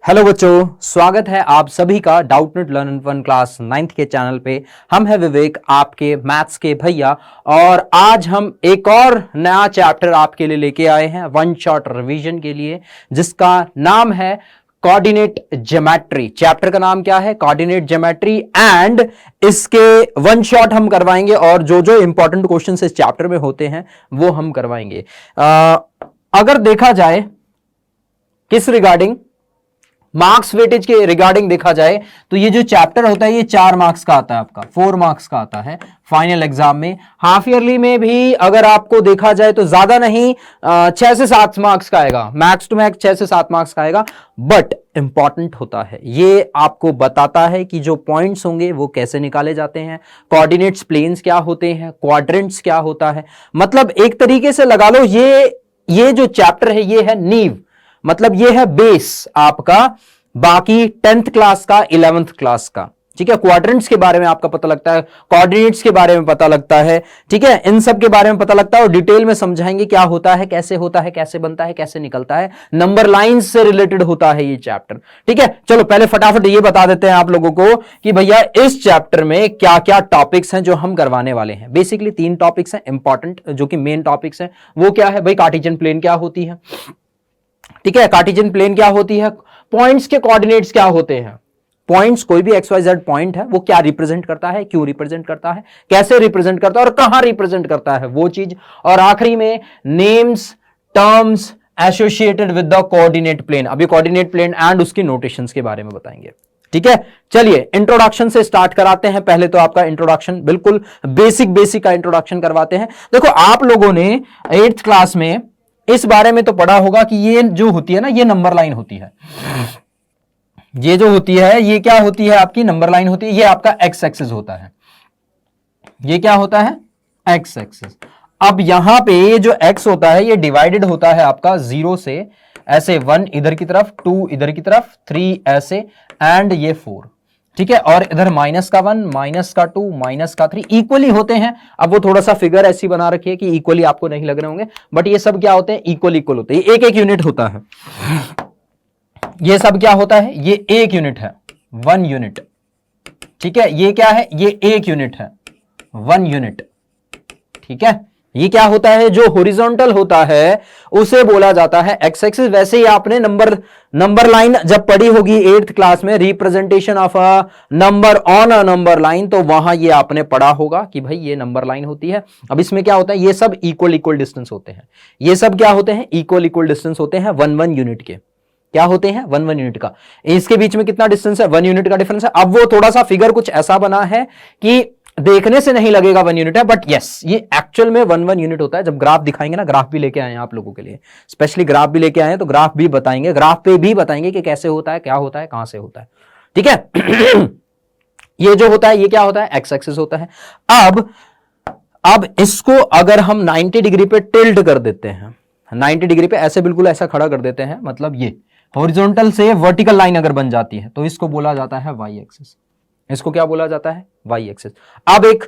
Hello बच्चों, स्वागत है आप सभी का Doubtnut learn one class 9th के चैनल पे। हम है विवेक, आपके मैथ्स के भैया, और आज हम एक और नया चैप्टर आपके लिए लेके आए हैं वन शॉट रिवीजन के लिए, जिसका नाम है कोऑर्डिनेट ज्योमेट्री। चैप्टर का नाम क्या है? Coordinate geometry. एंड इसके वन शॉट हम करवाएंगे और जो जो इंपॉर्टेंट क्वेश्चंस इस चैप्टर में होते हैं वो हम करवाएंगे। अगर देखा जाए किस रिगार्डिंग मार्क्स वेटेज के रिगार्डिंग देखा जाए तो ये जो चैप्टर होता है ये 4 मार्क्स का आता है, आपका 4 मार्क्स का आता है फाइनल एग्जाम में। हाफ ईयरली में भी अगर आपको देखा जाए तो ज्यादा नहीं 6 से 7 मार्क्स का आएगा, मैक्स टू मैक्स 6 से 7 मार्क्स का आएगा। बट इंपॉर्टेंट होता है, ये आपको बताता है कि जो पॉइंट्स होंगे वो कैसे निकाले जाते हैं, कोऑर्डिनेट्स प्लेन्स क्या होते हैं, क्वाड्रेंट्स क्या होता है। मतलब एक तरीके से लगा लो ये जो चैप्टर है ये है नींव, मतलब ये है बेस आपका बाकी 10th क्लास का 11th क्लास का। ठीक है, क्वाड्रेंट्स के बारे में आपका पता लगता है, कोऑर्डिनेट्स के बारे में पता लगता है, ठीक है, इन सब के बारे में पता लगता है और डिटेल में समझाएंगे क्या होता है, कैसे होता है, कैसे बनता है, कैसे निकलता है। नंबर लाइंस से रिलेटेड होता है ये चैप्टर। ठीक है, चलो पहले फटाफट ये बता देते हैं आप लोगों को कि भैया इस चैप्टर में क्या क्या टॉपिक्स हैं जो हम करवाने वाले हैं। बेसिकली 3 टॉपिक्स हैं इंपॉर्टेंट, जो कि मेन टॉपिक्स हैं। वो क्या है भाई? कार्टेशियन प्लेन क्या होती है, ठीक है, कार्टेशियन प्लेन क्या होती है, पॉइंट्स के कोऑर्डिनेट्स क्या होते हैं, पॉइंट्स कोई भी XYZ पॉइंट है वो क्या रिप्रेजेंट करता है, क्यों रिप्रेजेंट करता है, कैसे रिप्रेजेंट करता है और कहां रिप्रेजेंट करता है वो चीज। और आखिरी में names terms associated with the coordinate plane. अभी कोऑर्डिनेट प्लेन एंड उसकी नोटेशंस के बारे में बताएंगे। ठीक है, चलिए इंट्रोडक्शन से स्टार्ट कराते हैं। पहले तो आपका इंट्रोडक्शन बिल्कुल बेसिक का इंट्रोडक्शन करवाते हैं। देखो, आप लोगों ने 8th क्लास में इस बारे में तो पढ़ा होगा कि ये जो होती है ना, ये नंबर लाइन होती है। ये जो होती है ये क्या होती है? आपकी नंबर लाइन होती है। ये आपका एक्स एक्सिस होता है। ये क्या होता है? X axis. अब यहां पे ये जो एक्स होता है ये डिवाइडेड होता है आपका 0 से, ऐसे 1 इधर की तरफ, 2 इधर की तरफ, 3 ऐसे, एंड ये 4। ठीक है, और इधर -1 -2 -3 इक्वली होते हैं। अब वो थोड़ा सा फिगर ऐसी बना रखी है कि इक्वली आपको नहीं लग रहे होंगे, बट ये सब क्या होते हैं? इक्वल होते हैं। एक एक यूनिट होता है। ये सब क्या होता है? ये 1 यूनिट है, 1 यूनिट। ठीक है, ये क्या है? ये 1 यूनिट है, 1 यूनिट। ठीक है, ये क्या होता है? जो हॉरिजॉन्टल होता है उसे बोला जाता है एक्स एक्सिस। वैसे ही आपने नंबर लाइन जब पढ़ी होगी 8th क्लास में, representation of a number on a number line, तो वहां ये आपने पढ़ा होगा कि भाई ये नंबर लाइन होती है। अब इसमें क्या होता है? ये सब इक्वल डिस्टेंस होते हैं। ये सब क्या होते हैं? इक्वल डिस्टेंस होते हैं 1 यूनिट के। क्या होते हैं? 1 यूनिट का। इसके बीच में कितना डिस्टेंस है? 1 यूनिट का डिफरेंस है। अब वो थोड़ा सा फिगर कुछ ऐसा बना है कि देखने से नहीं लगेगा 1 यूनिट है, बट यस ये एक्चुअल में 1 यूनिट होता है। जब ग्राफ दिखाएंगे ना, ग्राफ भी लेके आए हैं आप लोगों के लिए, स्पेशली ग्राफ भी लेके आए हैं, तो ग्राफ भी बताएंगे, ग्राफ पे भी बताएंगे कि कैसे होता है, क्या होता है, कहां से होता है। ठीक है ये जो होता है ये क्या होता है? एक्स एक्सिस होता है। अब इसको अगर हम 90 डिग्री पे टिल्ट कर देते हैं, 90 डिग्री पे ऐसे बिल्कुल ऐसा खड़ा कर देते हैं, मतलब ये हॉरिजॉन्टल से वर्टिकल लाइन अगर बन जाती है तो इसको बोला जाता है वाई एक्सिस। इसको क्या बोला जाता है? Y axis. अब एक,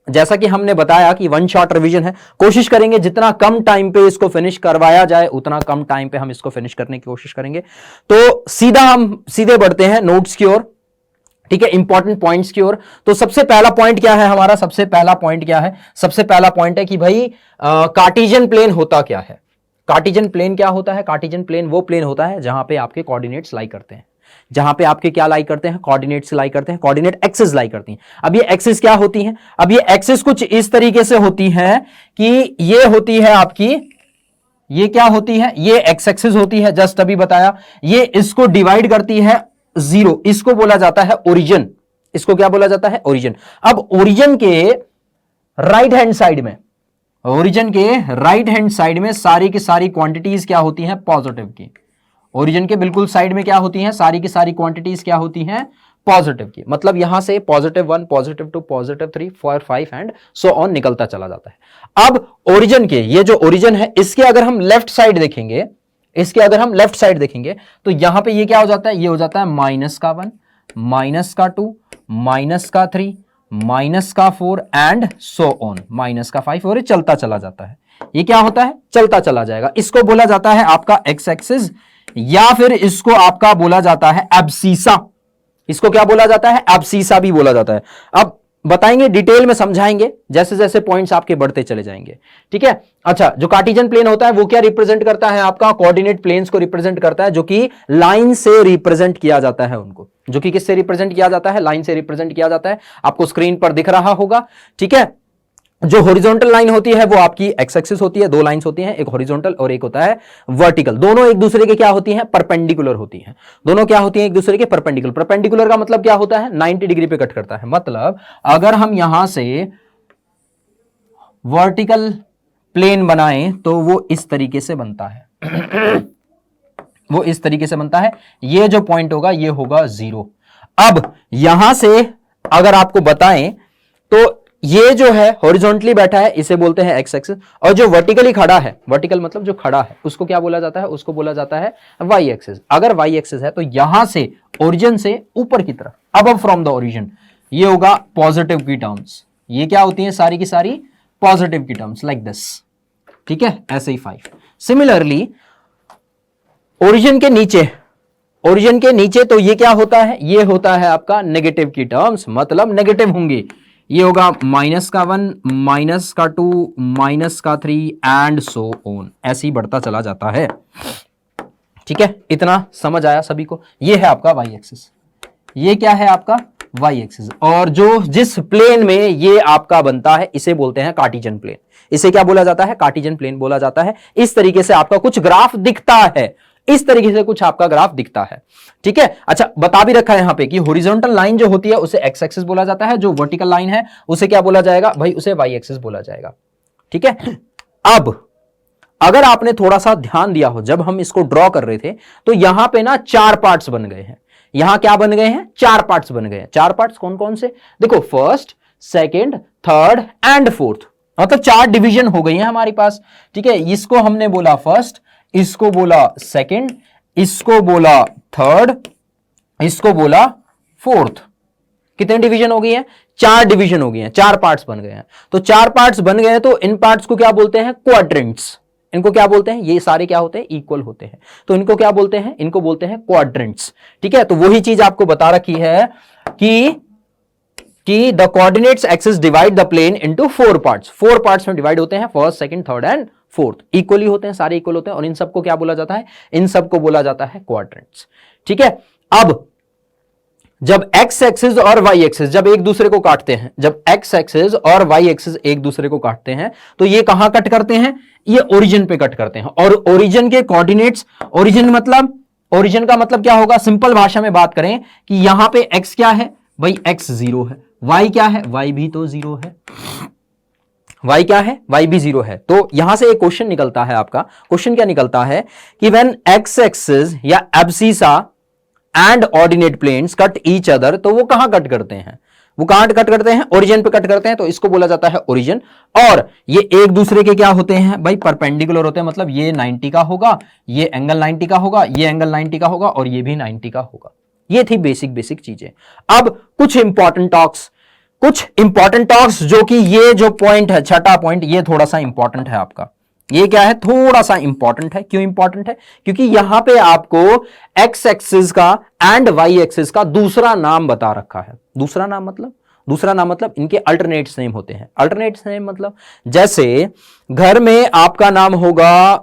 जैसा कि हमने बताया कि वन शॉट रिवीजन है, कोशिश करेंगे जितना कम टाइम पे इसको फिनिश करवाया जाए उतना कम टाइम पे हम इसको फिनिश करने की कोशिश करेंगे। तो हम सीधे बढ़ते हैं नोट्स की ओर। ठीक है, इंपॉर्टेंट पॉइंट्स की ओर। तो सबसे पहला पॉइंट क्या है हमारा? सबसे पहला पॉइंट क्या है? सबसे पहला पॉइंट है कि भाई कार्टेशियन प्लेन होता क्या है। कार्टेशियन प्लेन क्या होता है? कार्टेशियन प्लेन वो प्लेन होता है जहां पे आपके कोऑर्डिनेट्स लाई करते हैं, जहां पे आपके क्या लाई करते हैं? कोऑर्डिनेट्स लाई करते हैं, कोऑर्डिनेट एक्सिस लाई करती हैं। अब ये एक्सिस क्या होती हैं? अब ये एक्सिस कुछ इस तरीके से होती है कि ये होती है आपकी, ये क्या होती है? ये एक्स एक्सिस होती है, जस्ट अभी बताया। ये इसको डिवाइड करती है 0, इसको बोला जाता है ओरिजिन। इसको क्या बोला जाता है? ओरिजिन। अब ओरिजिन के राइट हैंड साइड में, ओरिजिन के राइट हैंड साइड में सारी की सारी क्वांटिटीज क्या होती हैं? पॉजिटिव की। ओरिजिन के बिल्कुल साइड में क्या होती हैं? सारी की सारी क्वांटिटीज क्या होती हैं? पॉजिटिव की। मतलब यहां से +1 +2 +3 4 5 एंड सो ऑन निकलता चला जाता है। अब ओरिजिन के, ये जो ओरिजिन है इसके अगर हम लेफ्ट साइड देखेंगे, इसके अगर हम लेफ्ट साइड देखेंगे तो यहां पे ये क्या हो जाता है? ये हो जाता है -1 -2 -3 -4 एंड सो ऑन -5, और ये चलता चला जाता है। ये क्या होता है? चलता चला जाएगा। इसको बोला जाता है आपका एक्स एक्सिस, या फिर इसको आपका बोला जाता है एब्सीसा। इसको क्या बोला जाता है? एब्सीसा भी बोला जाता है। अब बताएंगे, डिटेल में समझाएंगे जैसे जैसे पॉइंट्स आपके बढ़ते चले जाएंगे, ठीक है। अच्छा, जो कार्टेशियन प्लेन होता है वो क्या रिप्रेजेंट करता है? आपका कोऑर्डिनेट प्लेन्स को रिप्रेजेंट करता है, जो कि लाइन से रिप्रेजेंट किया जाता है उनको, जो कि किससे रिप्रेजेंट किया जाता है? लाइन से रिप्रेजेंट किया जाता है। आपको स्क्रीन पर दिख रहा होगा, ठीक है। जो हॉरिजॉन्टल लाइन होती है वो आपकी एक्स एक्सिस होती है। दो लाइंस होती हैं, एक हॉरिजॉन्टल और एक होता है वर्टिकल। दोनों एक दूसरे के क्या होती हैं? परपेंडिकुलर होती हैं। दोनों क्या होती हैं? एक दूसरे के परपेंडिकुलर। परपेंडिकुलर का मतलब क्या होता है? 90 डिग्री पे कट करता है। मतलब अगर हम यहां से वर्टिकल प्लेन बनाएं तो वो इस तरीके से बनता है वो इस तरीके से बनता है। ये जो पॉइंट होगा ये होगा 0। अब यहां से अगर आपको बताएं तो ये जो है हॉरिजॉन्टली बैठा है, इसे बोलते हैं एक्स एक्सिस, और जो वर्टिकली खड़ा है, वर्टिकल मतलब जो खड़ा है, उसको क्या बोला जाता है? उसको बोला जाता है वाई एक्सिस। अगर वाई एक्सिस है तो यहां से ओरिजिन से ऊपर की तरफ, अब फ्रॉम द ओरिजिन, ये होगा पॉजिटिव की टर्म्स। ये क्या होती है? सारी की सारी पॉजिटिव की टर्म्स, लाइक दिस, ठीक है। ऐसे ही 5। सिमिलरली ओरिजिन के नीचे तो ये क्या होता है? ये होता है आपका नेगेटिव की टर्म्स, मतलब नेगेटिव होंगे। ये होगा -1, -2, -3 एंड सो ऑन, ऐसे ही बढ़ता चला जाता है, ठीक है। इतना समझ आया सभी को? ये है आपका वाई एक्सिस। ये क्या है आपका? Y axis. और जो जिस प्लेन में ये आपका बनता है इसे बोलते हैं कार्टेशियन प्लेन। इसे क्या बोला जाता है? कार्टेशियन प्लेन बोला जाता है। इस तरीके से आपका कुछ ग्राफ दिखता है, इस तरीके से कुछ आपका ग्राफ दिखता है, ठीक है। अच्छा, बता भी रखा है यहां पे कि हॉरिजॉन्टल लाइन जो होती है उसे एक्स एक्सिस बोला जाता है, जो वर्टिकल लाइन है उसे क्या बोला जाएगा भाई? उसे वाई एक्सिस बोला जाएगा, ठीक है। अब अगर आपने थोड़ा सा ध्यान दिया हो, जब हम इसको ड्रॉ कर रहे थे तो यहां पे ना 4 पार्ट्स बन गए हैं। यहां क्या बन गए हैं? 4 पार्ट्स बन गए हैं। 4 पार्ट्स कौन कौन से? देखो, first, second, third and fourth, मतलब 4 डिवीजन हो गई हैं हमारे पास, ठीक है। इसको हमने बोला फर्स्ट, इसको बोला सेकंड, इसको बोला थर्ड, इसको बोला फोर्थ। कितने डिवीजन हो गई हैं? 4 डिवीजन हो गई हैं, 4 पार्ट्स बन गए हैं। तो 4 पार्ट्स बन गए हैं तो इन पार्ट्स को क्या बोलते हैं? क्वाड्रेंट्स। इनको क्या बोलते हैं? ये सारे क्या होते हैं? इक्वल होते हैं, तो इनको क्या बोलते हैं? इनको बोलते हैं क्वाड्रेंट्स, ठीक है। तो वही चीज आपको बता रखी है कि the coordinates axis divide the plane into 4 parts. 4 parts में डिवाइड होते हैं, first, second, third and fourth. Equally होते हैं, सारे इक्वल होते हैं, और इन सबको क्या बोला जाता है? इन सबको बोला जाता है क्वाड्रेंट्स, ठीक है। अब जब एक्स एक्सिस और वाई एक्सिस जब एक दूसरे को काटते हैं, जब एक्स एक्सिस और वाई एक्सिस एक दूसरे को काटते हैं तो ये कहां कट करते हैं? ये ओरिजिन पे कट करते हैं। और ओरिजिन के कोऑर्डिनेट्स, ओरिजिन का मतलब क्या होगा? सिंपल भाषा में बात करें कि यहां पे एक्स क्या है भाई? एक्स 0 है। वाई क्या है? वाई भी तो 0 है। वाई क्या है? वाई भी 0 है। तो यहां से एक क्वेश्चन निकलता है आपका। क्वेश्चन क्या निकलता है कि व्हेन एक्स एक्सिस या abscissa and ordinate planes cut each other, तो वो कहां कट करते हैं? वो कहां कट करते हैं? ओरिजिन पे कट करते हैं, तो इसको बोला जाता है ओरिजिन। और ये एक दूसरे के क्या होते हैं भाई? परपेंडिकुलर होते हैं, मतलब ये 90 का होगा, ये एंगल 90 का होगा, ये एंगल 90 का होगा, और ये भी 90 का होगा। ये थी बेसिक चीजें। अब कुछ इंपॉर्टेंट टॉक्स जो कि ये जो पॉइंट है, छठा पॉइंट, ये थोड़ा सा इंपॉर्टेंट है आपका। ये क्या है? थोड़ा सा इंपॉर्टेंट है। क्यों इंपॉर्टेंट है? क्योंकि यहां पे आपको एक्स एक्सिस का एंड वाई एक्सिस का दूसरा नाम बता रखा है। दूसरा नाम मतलब इनके अल्टरनेट्स नेम होते हैं। अल्टरनेट्स नेम मतलब जैसे घर में आपका नाम होगा,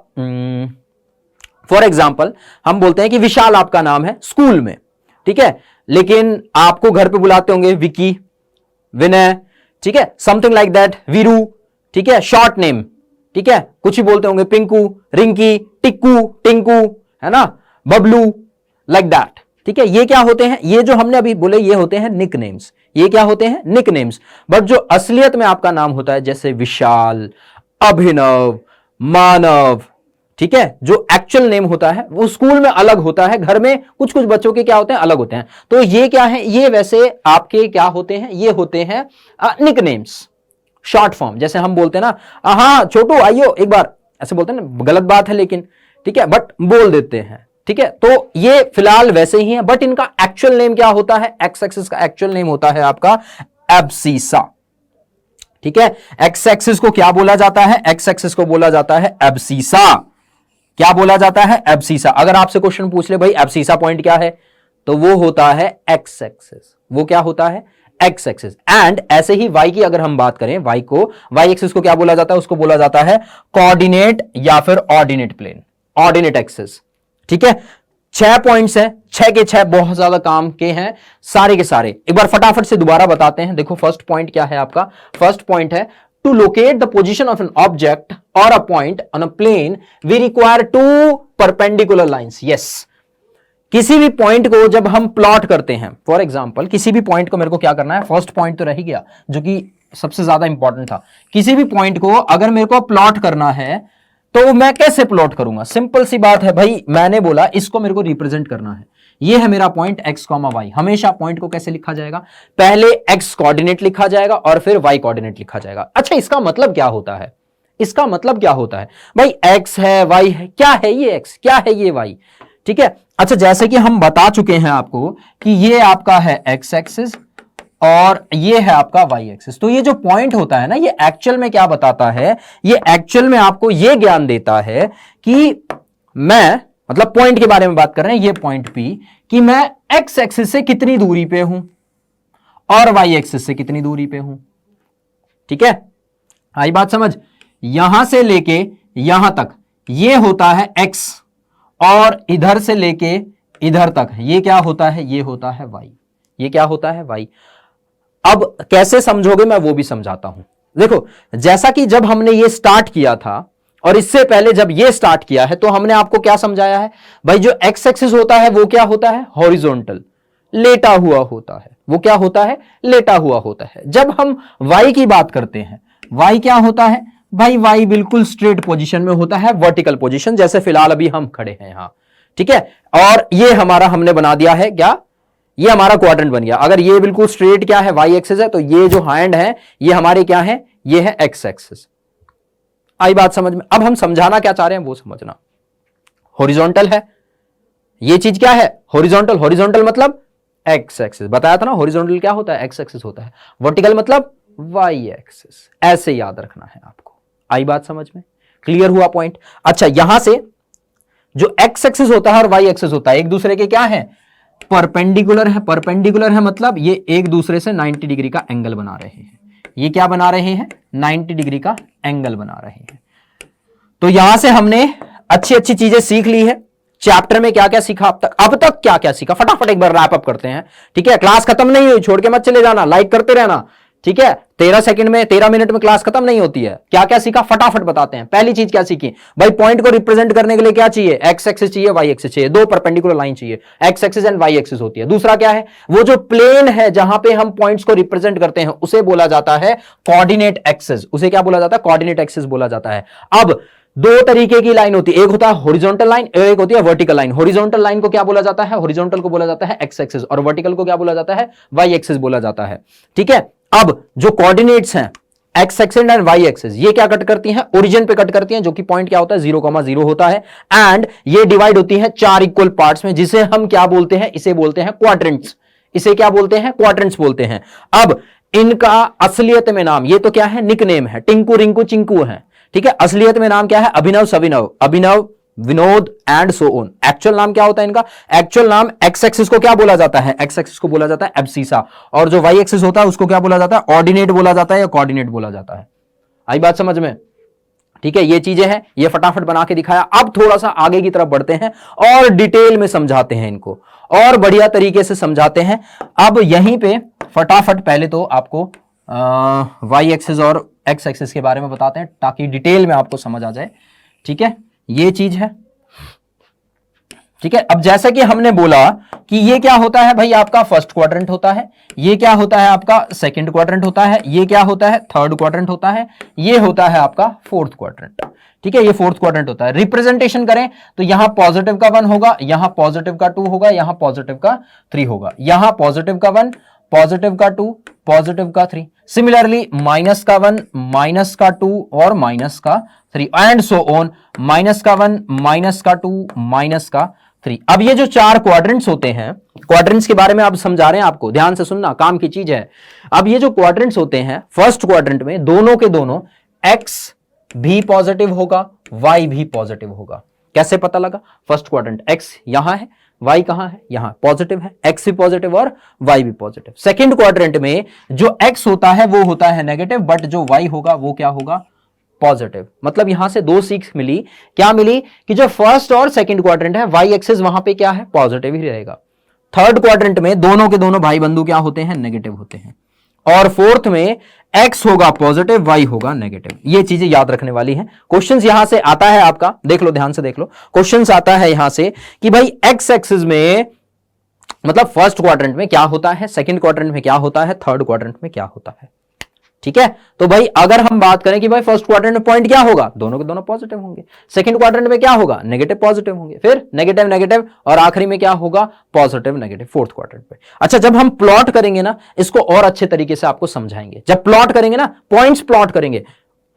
फॉर एग्जाम्पल हम बोलते हैं कि विशाल आपका नाम है स्कूल में, ठीक है, लेकिन आपको घर पे बुलाते होंगे विकी, विनय, ठीक है, समथिंग लाइक दैट, वीरू, ठीक है, शॉर्ट नेम, ठीक है, कुछ ही बोलते होंगे पिंकू, रिंकी, टिक्कू, टिंकू, है ना, बबलू, लाइक दैट, ठीक है। ये क्या होते हैं? ये जो हमने अभी बोले ये होते हैं निक नेम्स। ये क्या होते हैं? निक नेम्स। बट जो असलियत में आपका नाम होता है, जैसे विशाल, अभिनव, मानव, ठीक है, जो एक्चुअल नेम होता है वो स्कूल में अलग होता है, घर में कुछ कुछ बच्चों के क्या होते हैं? अलग होते हैं। तो ये क्या है? ये वैसे आपके क्या होते हैं? ये होते हैं निक नेम्स, शॉर्ट फॉर्म। जैसे हम बोलते हैं ना, हाँ छोटू आइयो एक बार, ऐसे बोलते हैं ना, गलत बात है लेकिन, ठीक है, बट बोल देते हैं, ठीक है। तो ये फिलहाल वैसे ही है, बट इनका एक्चुअल नेम क्या होता है? एक्स एक्सिस का एक्चुअल नेम होता है आपका एब्सिसा, ठीक है। एक्स एक्सिस को क्या बोला जाता है? एक्स एक्सिस को बोला जाता है एब्सिसा, क्या बोला जाता है? एब्सिसा। अगर आपसे क्वेश्चन पूछ ले भाई एब्सिसा पॉइंट क्या है, तो वो होता है एक्स एक्सिस। वो क्या होता है? X axis. एंड ऐसे ही वाई की अगर हम बात करें, वाई एक्सिस को क्या बोला जाता है? उसको बोला जाता है कोऑर्डिनेट या फिर ऑर्डिनेट प्लेन, ऑर्डिनेट एक्सिस। ठीक है, 6 पॉइंट्स हैं, 6 के 6 बहुत ज्यादा काम के हैं सारे के सारे। एक बार फटाफट से दोबारा बताते हैं। देखो फर्स्ट पॉइंट क्या है आपका? फर्स्ट पॉइंट है to locate the position of an object और a point on a plane we require 2 perpendicular lines. Yes, किसी भी पॉइंट को जब हम प्लॉट करते हैं, फॉर एग्जांपल किसी भी पॉइंट को मेरे को क्या करना है, फर्स्ट पॉइंट तो रह ही गया जो कि सबसे ज्यादा इंपॉर्टेंट था। किसी भी पॉइंट को अगर मेरे को प्लॉट करना है तो मैं कैसे प्लॉट करूंगा? सिंपल सी बात है भाई, मैंने बोला इसको मेरे को रिप्रेजेंट करना है। ये है मेरा पॉइंट एक्स कॉमा वाई। हमेशा पॉइंट को कैसे लिखा जाएगा? पहले एक्स कोऑर्डिनेट लिखा जाएगा और फिर वाई कोऑर्डिनेट लिखा जाएगा। अच्छा, इसका मतलब क्या होता है? इसका मतलब क्या होता है भाई? एक्स है, वाई है, क्या है ये एक्स, क्या है ये वाई? ठीक है। अच्छा, जैसे कि हम बता चुके हैं आपको कि ये आपका है एक्स एक्सिस और ये है आपका वाई एक्सिस। तो ये जो पॉइंट होता है ना, ये एक्चुअल में क्या बताता है? ये एक्चुअल में आपको ये ज्ञान देता है कि मैं, मतलब पॉइंट के बारे में बात कर रहे हैं, ये पॉइंट पी, कि मैं एक्स एक्सिस से कितनी दूरी पे हूं और वाई एक्सिस से कितनी दूरी पे हूं। ठीक है, आई बात समझ? यहां से लेके यहां तक ये होता है एक्स और इधर से लेके इधर तक ये क्या होता है? ये होता है वाई। ये क्या होता है? वाई। अब कैसे समझोगे मैं वो भी समझाता हूं। देखो, जैसा कि जब हमने ये स्टार्ट किया था और इससे पहले जब ये स्टार्ट किया है तो हमने आपको क्या समझाया है भाई? जो एक्स एक्सिस होता है वो क्या होता है? हॉरिजॉन्टल, लेटा हुआ होता है। वो क्या होता है? लेटा हुआ होता है। जब हम वाई की बात करते हैं, वाई क्या होता है भाई? वाई बिल्कुल स्ट्रेट पोजीशन में होता है, वर्टिकल पोजीशन, जैसे फिलहाल अभी हम खड़े हैं यहां। ठीक है, और ये हमारा हमने बना दिया है क्या? ये हमारा क्वाड्रेंट बन गया। अगर ये बिल्कुल स्ट्रेट क्या है? वाई एक्सिस है, तो ये जो हैंड है ये हमारे क्या है? ये है एक्स एक्सिस। आई बात समझ में? अब हम समझाना क्या चाह रहे हैं वो समझना। हॉरिजॉन्टल है, ये चीज क्या है? हॉरिजॉन्टल। हॉरिजॉन्टल मतलब एक्स एक्सिस, बताया था ना। हॉरिजॉन्टल क्या होता है? एक्स एक्सिस होता है। वर्टिकल मतलब वाई एक्सिस। ऐसे याद रखना है आपको। आई बात समझ में? क्लियर हुआ पॉइंट? अच्छा, यहां से जो एक्स एक्सिस होता है और वाई एक्सिस होता है एक दूसरे के क्या है? परपेंडिकुलर है। परपेंडिकुलर है मतलब ये एक दूसरे से 90 डिग्री का एंगल बना रहे हैं। ये क्या बना रहे हैं? 90 डिग्री का एंगल बना रहे हैं। तो यहां से हमने अच्छी अच्छी चीजें सीख ली है। चैप्टर में क्या क्या सीखा अब तक क्या क्या सीखा, फटाफट एक बार रैप अप करते हैं। ठीक है, क्लास खत्म नहीं हुई, छोड़ के मत चले जाना, लाइक करते रहना। ठीक है, 13 मिनट में क्लास खत्म नहीं होती है। क्या क्या सीखा फटाफट बताते हैं। पहली चीज क्या सीखी भाई? पॉइंट को रिप्रेजेंट करने के लिए क्या चाहिए? एक्स एक्सिस चाहिए, वाई एक्सिस चाहिए, 2 परपेंडिकुलर लाइन चाहिए, X axis and Y axis होती है। दूसरा क्या है? वो जो प्लेन है जहां पे हम पॉइंट्स को रिप्रेजेंट करते हैं उसे बोला जाता है कोऑर्डिनेट एक्सिस। उसे क्या बोला जाता है? कोऑर्डिनेट एक्सिस बोला जाता है। अब 2 तरीके की लाइन होती है, एक होता है हॉरिजॉन्टल लाइन, एक होती है वर्टिकल लाइन। हॉरिजॉन्टल लाइन को क्या बोला जाता है? हॉरिजॉन्टल को बोला जाता है एक्स एक्सिस और वर्टिकल को क्या बोला जाता है? वाई एक्सिस बोला जाता है। ठीक है, अब जो कोऑर्डिनेट्स हैं X axis and Y axis, ये क्या कट करती हैं? ओरिजिन पे कट करती हैं, जो कि पॉइंट क्या होता है? 0,0 होता है। एंड ये डिवाइड होती है 4 इक्वल पार्ट्स में, जिसे हम क्या बोलते हैं? इसे बोलते हैं क्वाड्रेंट्स। इसे क्या बोलते हैं? क्वाड्रेंट्स बोलते हैं। अब इनका असलियत में नाम, ये तो क्या है? निकनेम है, टिंकू रिंकू चिंकू है। ठीक है, असलियत में नाम क्या है? Abhinav Savinav, Abhinav Vinod and so on. Actual नाम क्या होता है इनका? एक्चुअल नाम एक्स एक्सिस को क्या बोला जाता है? एक्स एक्सिस को बोला जाता है एब्सिसा, और जो वाई एक्सिस होता है उसको क्या बोला जाता है? ऑर्डिनेट बोला जाता है या कोऑर्डिनेट बोला जाता है। आई बात समझ में? ठीक है, ये चीजें हैं, ये फटाफट बना के दिखाया। अब थोड़ा सा आगे की तरफ बढ़ते हैं और डिटेल में समझाते हैं इनको, और बढ़िया तरीके से समझाते हैं। अब यहीं पे फटाफट पहले तो आपको वाई एक्सिस और एक्स एक्सिस के बारे में बताते हैं ताकि डिटेल में आपको समझ आ जाए। ठीक है, ये चीज है। ठीक है, अब जैसा कि हमने बोला कि ये क्या होता है भाई? आपका फर्स्ट क्वाड्रेंट होता है, ये क्या होता है? आपका सेकंड क्वाड्रेंट होता है, ये क्या होता है? थर्ड क्वाड्रेंट होता है, ये होता है आपका फोर्थ क्वाड्रेंट। ठीक है, ये फोर्थ क्वाड्रेंट होता है। रिप्रेजेंटेशन करें तो यहां पॉजिटिव का 1 होगा, यहां पॉजिटिव का 2 होगा, यहां पॉजिटिव का 3 होगा, यहां पॉजिटिव का 1, पॉजिटिव का 2, पॉजिटिव का 3। सिमिलरली माइनस का 1, माइनस का 2 और माइनस का 3 एंड सो ऑन। माइनस का 1, माइनस का 2, माइनस का 3। अब ये जो 4 क्वाड्रेंट्स होते हैं, क्वाड्रेंट्स के बारे में अब समझा रहे हैं आपको, ध्यान से सुनना, काम की चीज है। अब ये जो क्वाड्रेंट्स होते हैं, फर्स्ट क्वाड्रेंट में दोनों के दोनों एक्स भी पॉजिटिव होगा, वाई भी पॉजिटिव होगा। कैसे पता लगा? फर्स्ट क्वाड्रेंट x यहां है, y कहां है? यहां पॉजिटिव है, x भी पॉजिटिव और y भी पॉजिटिव। सेकंड क्वाड्रेंट में जो x होता है वो होता है नेगेटिव, बट जो y होगा वो क्या होगा? पॉजिटिव। मतलब यहां से दो सीख मिली, क्या मिली? कि जो फर्स्ट और सेकंड क्वाड्रेंट है y एक्सिस वहां पे क्या है? पॉजिटिव ही रहेगा। थर्ड क्वाड्रेंट में दोनों के दोनों भाई बंधु क्या होते हैं? नेगेटिव होते हैं। और फोर्थ में x होगा पॉजिटिव, y होगा नेगेटिव। ये चीजें याद रखने वाली हैं। क्वेश्चंस यहां से आता है आपका, देख लो, ध्यान से देख लो। क्वेश्चंस आता है यहां से कि भाई x एक्सिस में मतलब फर्स्ट क्वाड्रेंट में क्या होता है, सेकंड क्वाड्रेंट में क्या होता है, थर्ड क्वाड्रेंट में क्या होता है। ठीक है, तो भाई अगर हम बात करें कि भाई फर्स्ट क्वाड्रेंट में पॉइंट क्या होगा? दोनों के दोनों पॉजिटिव होंगे। सेकंड क्वाड्रेंट में क्या होगा? नेगेटिव पॉजिटिव होंगे। फिर नेगेटिव नेगेटिव और आखिरी में क्या होगा? पॉजिटिव नेगेटिव फोर्थ क्वाड्रेंट पे। अच्छा, जब हम प्लॉट करेंगे ना, इसको और अच्छे तरीके से आपको समझाएंगे। जब प्लॉट करेंगे ना, पॉइंट्स प्लॉट करेंगे,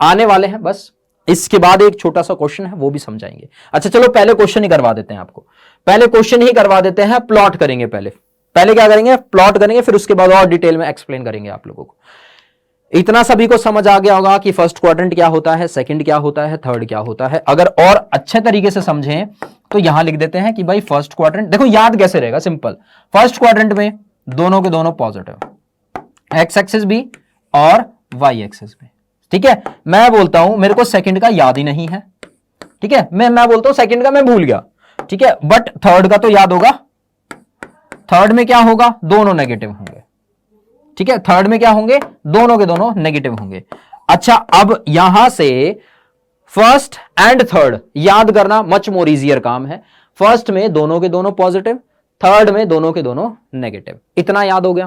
आने वाले हैं, बस इसके बाद एक छोटा सा क्वेश्चन है वो भी समझाएंगे। अच्छा चलो पहले क्वेश्चन ही करवा देते हैं आपको, पहले क्वेश्चन ही करवा देते हैं। प्लॉट करेंगे पहले, पहले क्या करेंगे? प्लॉट करेंगे, फिर उसके बाद और डिटेल में एक्सप्लेन करेंगे आप लोगों को। इतना सभी को समझ आ गया होगा कि फर्स्ट क्वाड्रेंट क्या होता है, सेकंड क्या होता है, थर्ड क्या होता है। अगर और अच्छे तरीके से समझें तो यहां लिख देते हैं कि भाई फर्स्ट क्वाड्रेंट, देखो याद कैसे रहेगा, सिंपल। फर्स्ट क्वाड्रेंट में दोनों के दोनों पॉजिटिव, एक्स एक्सिस भी और वाई एक्सिस भी। ठीक है, मैं बोलता हूं मेरे को सेकंड का याद ही नहीं है, ठीक है, मैं बोलता हूं सेकंड का मैं भूल गया, ठीक है, बट थर्ड का तो याद होगा। थर्ड में क्या होगा? दोनों नेगेटिव होंगे। ठीक है, थर्ड में क्या होंगे? दोनों के दोनों नेगेटिव होंगे। अच्छा, अब यहां से फर्स्ट एंड थर्ड याद करना मच मोर इजियर काम है। फर्स्ट में दोनों के दोनों पॉजिटिव, थर्ड में दोनों के दोनों नेगेटिव। इतना याद हो गया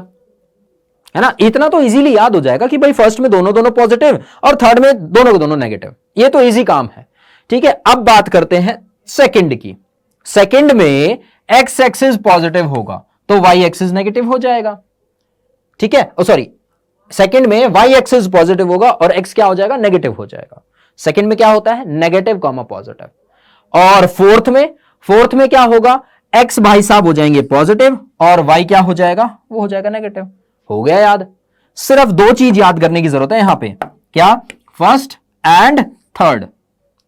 है ना? इतना तो इजीली याद हो जाएगा कि भाई फर्स्ट में दोनों दोनों पॉजिटिव और थर्ड में दोनों के दोनों नेगेटिव। ये तो इजी काम है। ठीक है, अब बात करते हैं सेकंड की। सेकंड में एक्स एक्सिस पॉजिटिव होगा तो वाई एक्सिस नेगेटिव हो जाएगा। ठीक है, सॉरी, सेकंड में वाई एक्सिस पॉजिटिव होगा और एक्स क्या हो जाएगा? नेगेटिव हो जाएगा। सेकंड में क्या होता है? Negative comma positive. और फोर्थ में क्या होगा? एक्स भाई साहब हो जाएंगे पॉजिटिव और वाई क्या हो जाएगा? वो हो जाएगा नेगेटिव। हो गया याद? सिर्फ दो चीज याद करने की जरूरत है यहां पे, क्या? फर्स्ट एंड थर्ड,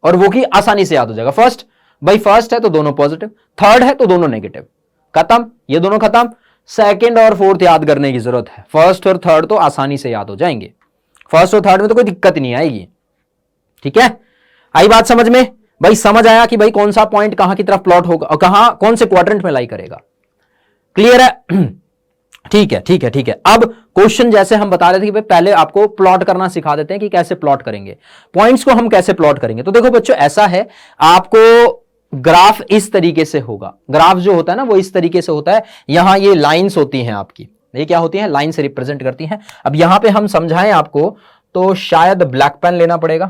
और वो की आसानी से याद हो जाएगा। फर्स्ट, भाई फर्स्ट है तो दोनों पॉजिटिव, थर्ड है तो दोनों नेगेटिव, खत्म, ये दोनों खत्म। सेकंड और फोर्थ याद करने की जरूरत है, फर्स्ट और थर्ड तो आसानी से याद हो जाएंगे। फर्स्ट और थर्ड में तो कोई दिक्कत नहीं आएगी। ठीक है, आई बात समझ में? भाई समझ आया कि भाई कौन सा पॉइंट कहां की तरफ प्लॉट होगा और कहां कौन से क्वाड्रेंट में लाई करेगा। क्लियर है? ठीक है ठीक है ठीक है। अब क्वेश्चन जैसे हम बता रहे थे कि भाई पहले आपको प्लॉट करना सिखा देते हैं कि कैसे प्लॉट करेंगे, पॉइंट्स को हम कैसे प्लॉट करेंगे। तो देखो बच्चों, ऐसा है, आपको ग्राफ इस तरीके से होगा। ग्राफ जो होता है ना वो इस तरीके से होता है। यहां ये लाइंस होती हैं आपकी, ये क्या होती हैं? लाइन से रिप्रेजेंट करती हैं। अब यहां पे हम समझाएं आपको तो शायद ब्लैक पेन लेना पड़ेगा,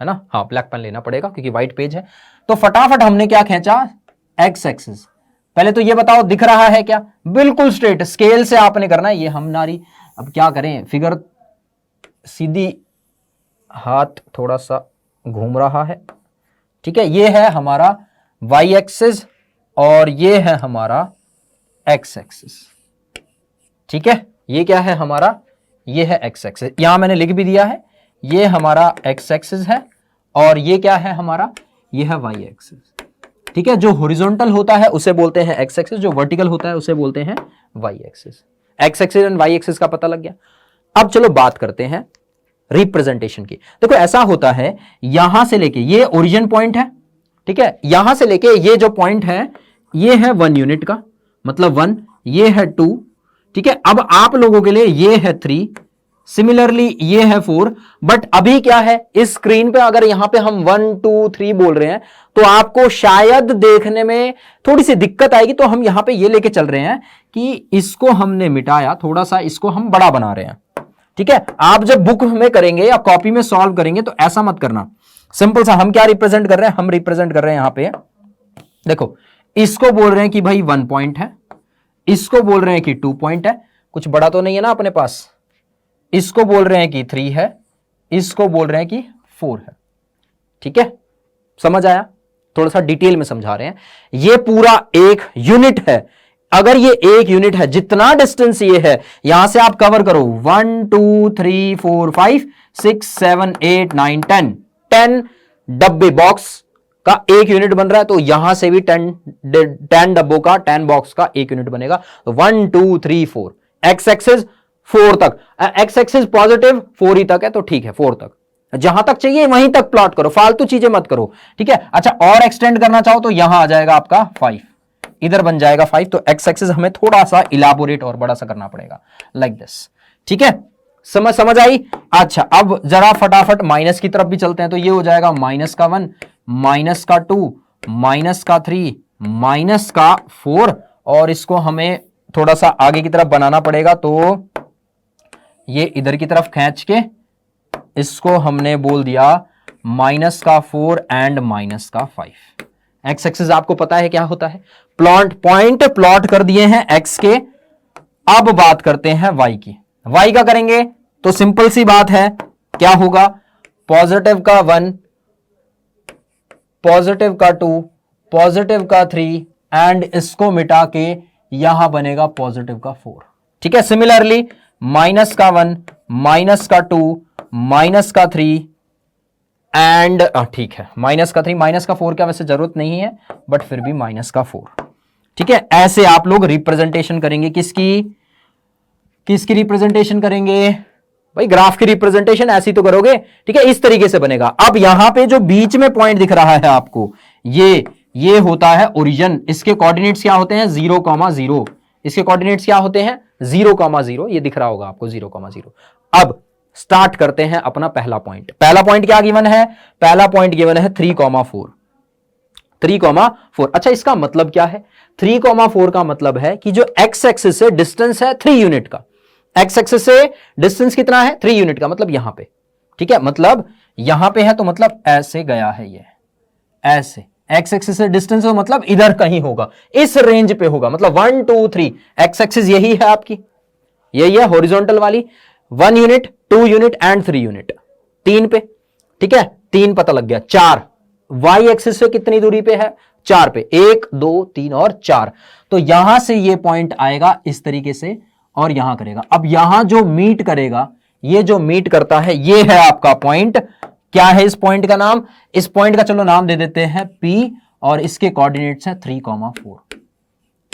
है ना? हाँ, ब्लैक पेन लेना पड़ेगा क्योंकि व्हाइट पेज है। तो फटाफट हमने क्या खींचा? X axis. पहले तो ये बताओ दिख रहा है क्या? बिल्कुल स्ट्रेट स्केल से आपने करना है। ये हम नारी, अब क्या करें, फिगर सीधी, हाथ थोड़ा सा घूम रहा है। ठीक है, ये है हमारा वाई एक्सिस और ये है हमारा एक्स एक्सिस। ठीक है, ये क्या है हमारा? ये है एक्स एक्सिस। यहां मैंने लिख भी दिया है, ये हमारा एक्स एक्सिस है और ये क्या है हमारा? ये है वाई एक्सिस। ठीक है, जो हॉरिजॉन्टल होता है उसे बोलते हैं एक्स एक्सिस, जो वर्टिकल होता है उसे बोलते हैं Y axis. X axis and Y axis का पता लग गया। अब चलो बात करते हैं रिप्रेजेंटेशन की। देखो ऐसा होता है, यहां से लेके ये ओरिजिन पॉइंट है, ठीक है, यहां से लेके ये जो पॉइंट है ये है 1 यूनिट का, मतलब 1, ये है 2, ठीक है। अब आप लोगों के लिए ये है 3, सिमिलरली ये है 4, बट अभी क्या है इस स्क्रीन पे अगर यहां पे हम 1 2 3 बोल रहे हैं तो आपको शायद देखने में थोड़ी सी दिक्कत आएगी। तो हम यहां पे ये लेके चल रहे हैं कि इसको हमने मिटाया, थोड़ा सा इसको हम बड़ा बना रहे हैं, ठीक है। आप जब बुक में करेंगे या कॉपी में सॉल्व करेंगे तो ऐसा मत करना। सिंपल सा हम क्या रिप्रेजेंट कर रहे हैं, हम रिप्रेजेंट कर रहे हैं यहां पे, देखो इसको बोल रहे हैं कि भाई 1 पॉइंट है, इसको बोल रहे हैं कि 2 पॉइंट है, कुछ बड़ा तो नहीं है ना अपने पास, इसको बोल रहे हैं कि 3 है, इसको बोल रहे हैं कि 4 है, ठीक है। समझ आया? थोड़ा सा डिटेल में समझा रहे हैं। ये पूरा एक यूनिट है। अगर ये एक यूनिट है, जितना डिस्टेंस ये है यहां से आप कवर करो 1 2 3 4 5 6 7 8 9 10 10 डब्बे बॉक्स का 1 यूनिट बन रहा है, तो यहां से भी 10 डब्बों का 10 बॉक्स का 1 यूनिट बनेगा। तो 1 2 3 4 एक्स एक्सिस 4 तक, एक्स एक्सिस पॉजिटिव 4 ही तक है, तो ठीक है 4 तक, जहां तक चाहिए वहीं तक प्लॉट करो, फालतू चीजें मत करो, ठीक है। अच्छा, और एक्सटेंड करना चाहो तो यहां आ जाएगा आपका 5, इधर बन जाएगा 5। तो एक्स एक्सिस हमें थोड़ा सा इलाबोरेट और बड़ा सा करना पड़ेगा, लाइक दिस, ठीक है। समझ आई। अच्छा, अब जरा फटाफट माइनस की तरफ भी चलते हैं। तो ये हो जाएगा माइनस का 1, माइनस का 2, माइनस का 3, माइनस का 4, और इसको हमें थोड़ा सा आगे की तरफ बनाना पड़ेगा। तो ये इधर की तरफ खींच के इसको हमने बोल दिया माइनस का 4 एंड माइनस का 5। एक्स एक्सिस आपको पता है क्या होता है, पॉइंट प्लॉट कर दिए हैं एक्स के। अब बात करते हैं वाई की। वाई का करेंगे तो सिंपल सी बात है, क्या होगा, पॉजिटिव का 1, पॉजिटिव का 2, पॉजिटिव का 3 एंड इसको मिटा के यहां बनेगा पॉजिटिव का 4, ठीक है। सिमिलरली माइनस का 1, माइनस का 2, माइनस का 3 एंड ठीक है माइनस का 3, माइनस का 4 का वैसे जरूरत नहीं है, बट फिर भी माइनस का 4, ठीक है। ऐसे आप लोग रिप्रेजेंटेशन करेंगे, किसकी रिप्रेजेंटेशन करेंगे भाई, ग्राफ की रिप्रेजेंटेशन ऐसी तो करोगे, ठीक है। इस तरीके से बनेगा। अब यहां पे जो बीच में पॉइंट दिख रहा है आपको, ये होता है ओरिजिन। इसके कोऑर्डिनेट्स क्या होते हैं, 0,0। इसके कोऑर्डिनेट्स क्या होते हैं, 0,0। ये दिख रहा होगा आपको 0,0। अब स्टार्ट करते हैं अपना पहला पॉइंट। पहला पॉइंट क्या गिवन है, पहला पॉइंट गिवन है 3,4। 3,4। अच्छा, इसका मतलब क्या है, 3,4 का मतलब है कि जो एक्स एक्सिस से डिस्टेंस है 3 यूनिट का, एक्स एक्सिस से डिस्टेंस कितना है, 3 यूनिट का, मतलब यहां पे, ठीक है। मतलब यहां पे है तो मतलब ऐसे गया है, ये ऐसे एक्स एक्सिस से डिस्टेंस हो मतलब इधर कहीं होगा, इस रेंज पे होगा, मतलब 1 2 3 एक्स एक्सिस यही है आपकी, यही है हॉरिजॉन्टल वाली, 1 यूनिट, 2 यूनिट एंड 3 यूनिट, 3 पे, ठीक है। 3 पता लग गया। 4 वाई एक्सिस से कितनी दूरी पे है, 4 पे, 1 2 3 और 4। तो यहां से ये पॉइंट आएगा इस तरीके से और यहां करेगा। अब यहां जो मीट करेगा, ये जो मीट करता है, ये है आपका पॉइंट। क्या है इस पॉइंट का नाम, इस पॉइंट का चलो नाम दे देते हैं P, और इसके कोऑर्डिनेट्स है 3,4।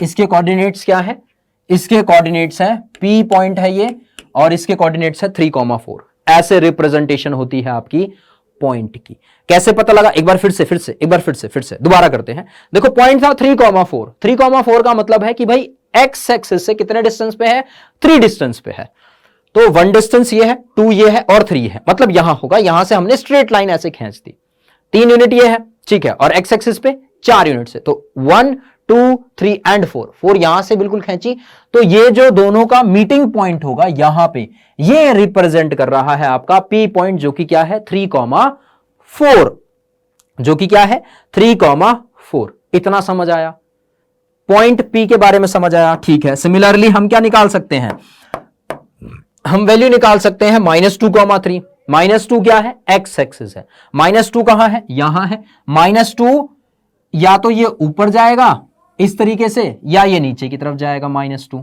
इसके कोऑर्डिनेट्स क्या है, इसके कोऑर्डिनेट्स है P पॉइंट है ये, और इसके कोऑर्डिनेट्स है 3,4। ऐसे रिप्रेजेंटेशन होती है आपकी पॉइंट की। कैसे पता लगा, एक बार फिर से दोबारा करते हैं। देखो पॉइंट था 3,4। 3,4 का मतलब है कि भाई एक्स एक्सिस से कितने डिस्टेंस पे है, 3 डिस्टेंस पे है। तो 1 डिस्टेंस ये है, 2 ये है और 3 है, मतलब यहां होगा। यहां से हमने स्ट्रेट लाइन ऐसे खींच दी, 3 यूनिट ये है, ठीक है, और एक्स एक्सिस पे 4 यूनिट से, तो 1 2 3 एंड 4 यहां से बिल्कुल खींची। तो ये जो दोनों का मीटिंग पॉइंट होगा यहां पे, ये रिप्रेजेंट कर रहा है आपका P पॉइंट, जो कि क्या है 3,4, जो कि क्या है 3,4। इतना समझ आया, पॉइंट P के बारे में समझ आया, ठीक है। सिमिलरली हम क्या निकाल सकते हैं, हम वैल्यू निकाल सकते हैं -2,3। -2 क्या है, एक्स एक्सिस है। -2 कहां है, यहां है। -2 या तो ये ऊपर जाएगा इस तरीके से, या ये नीचे की तरफ जाएगा -2,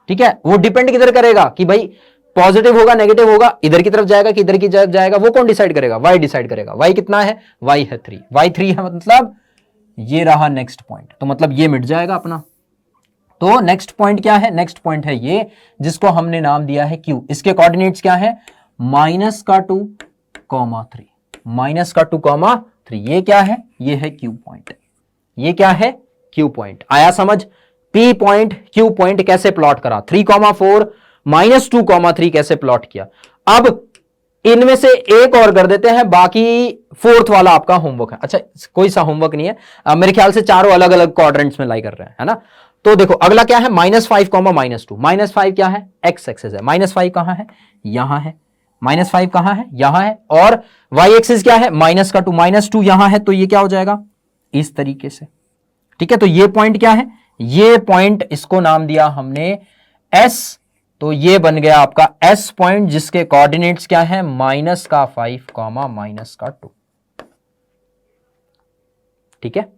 ठीक है। वो डिपेंड किधर करेगा कि भाई पॉजिटिव होगा नेगेटिव होगा, इधर की तरफ जाएगा कि इधर की तरफ जाएगा, वो कौन डिसाइड करेगा, वाई डिसाइड करेगा। वाई कितना है, वाई है 3, वाई 3 है, मतलब ये रहा नेक्स्ट पॉइंट। तो मतलब ये मिट जाएगा अपना। तो नेक्स्ट पॉइंट क्या है, नेक्स्ट पॉइंट है ये, जिसको हमने नाम दिया है Q। इसके कोऑर्डिनेट्स क्या है, -2,3, -2,3। ये क्या है, ये है Q पॉइंट, ये क्या है Q पॉइंट। आया समझ, P पॉइंट Q पॉइंट कैसे प्लॉट करा, 3,4 -2,3 कैसे प्लॉट किया। अब इनमें से एक और कर देते हैं, बाकी 4th वाला आपका होमवर्क है। अच्छा, कोई सा होमवर्क नहीं है, मेरे ख्याल से चारों अलग अलग क्वाड्रेंट्स में लाई कर रहे हैं, है ना। तो देखो अगला क्या है, -5, -2। -5 क्या है, एक्स एक्सिस है। -5 कहां है, यहां है। -5 कहां है, यहां है। और वाई एक्सिस क्या है, -2। -2 यहां है, तो ये क्या हो जाएगा इस तरीके से, ठीक है। तो ये पॉइंट क्या है, ये पॉइंट, इसको नाम दिया हमने S। तो ये बन गया आपका S पॉइंट, जिसके कोऑर्डिनेट्स क्या है, -5, -2। ठीक है।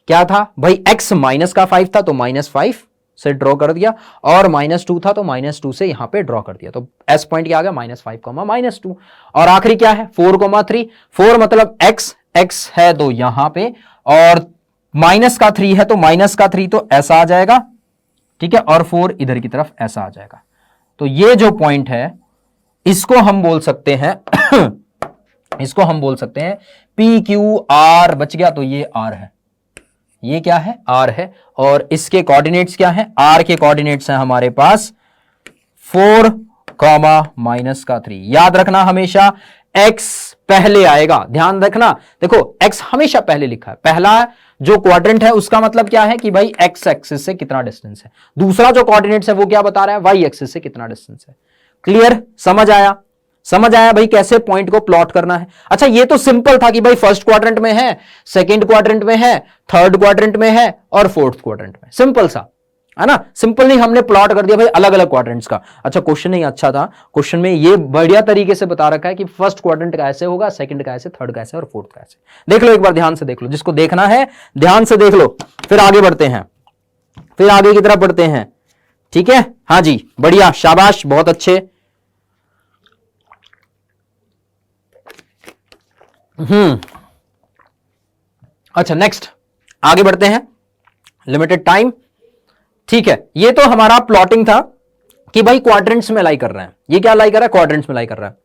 क्या था भाई, x -5 था तो -5, से ड्रॉ कर दिया और -2 था तो -2 से यहां पे ड्रॉ कर दिया, तो एस पॉइंट क्या आ गया -5, -2। और आखिरी क्या है 4,3, 4 मतलब x, x है तो यहां पे, और -3 है तो -3 तो ऐसा आ जाएगा, ठीक है, और 4 इधर की तरफ ऐसा आ जाएगा। तो ये जो पॉइंट है इसको हम बोल सकते हैं इसको हम बोल सकते हैं PQR, बच गया तो ये R है, ये क्या है R है, और इसके कोऑर्डिनेट्स क्या है, R के कोऑर्डिनेट्स हैं हमारे पास 4, -3। याद रखना हमेशा x पहले आएगा, ध्यान रखना, देखो x हमेशा पहले लिखा है, पहला जो क्वाड्रेंट है उसका मतलब क्या है कि भाई x एक्सिस से कितना डिस्टेंस है, दूसरा जो कोऑर्डिनेट्स है वो क्या बता रहा है y एक्सिस से कितना डिस्टेंस है। क्लियर, समझ आया, समझ आया भाई कैसे पॉइंट को प्लॉट करना है। अच्छा ये तो सिंपल था कि भाई फर्स्ट क्वाड्रेंट में है, सेकंड क्वाड्रेंट में है, थर्ड क्वाड्रेंट में है और फोर्थ क्वाड्रेंट में, सिंपल सा है ना, सिंपल नहीं हमने प्लॉट कर दिया भाई अलग अलग क्वाड्रेंट्स का। अच्छा क्वेश्चन नहीं अच्छा था, क्वेश्चन में ये बढ़िया तरीके से बता रखा है कि फर्स्ट क्वाड्रेंट का ऐसे होगा, सेकंड का ऐसे, थर्ड का ऐसे और फोर्थ का ऐसे। देख लो एक बार ध्यान से देख लो, जिसको देखना है ध्यान से देख लो, फिर आगे बढ़ते हैं, फिर आगे की तरफ बढ़ते हैं, ठीक है। हाँ जी बढ़िया, शाबाश, बहुत अच्छे। अच्छा नेक्स्ट आगे बढ़ते हैं, लिमिटेड टाइम, ठीक है। ये तो हमारा प्लॉटिंग था कि भाई क्वाड्रेंट्स में लाई कर रहे हैं, ये क्या लाई कर रहा है, क्वाड्रेंट्स में लाई कर रहा है।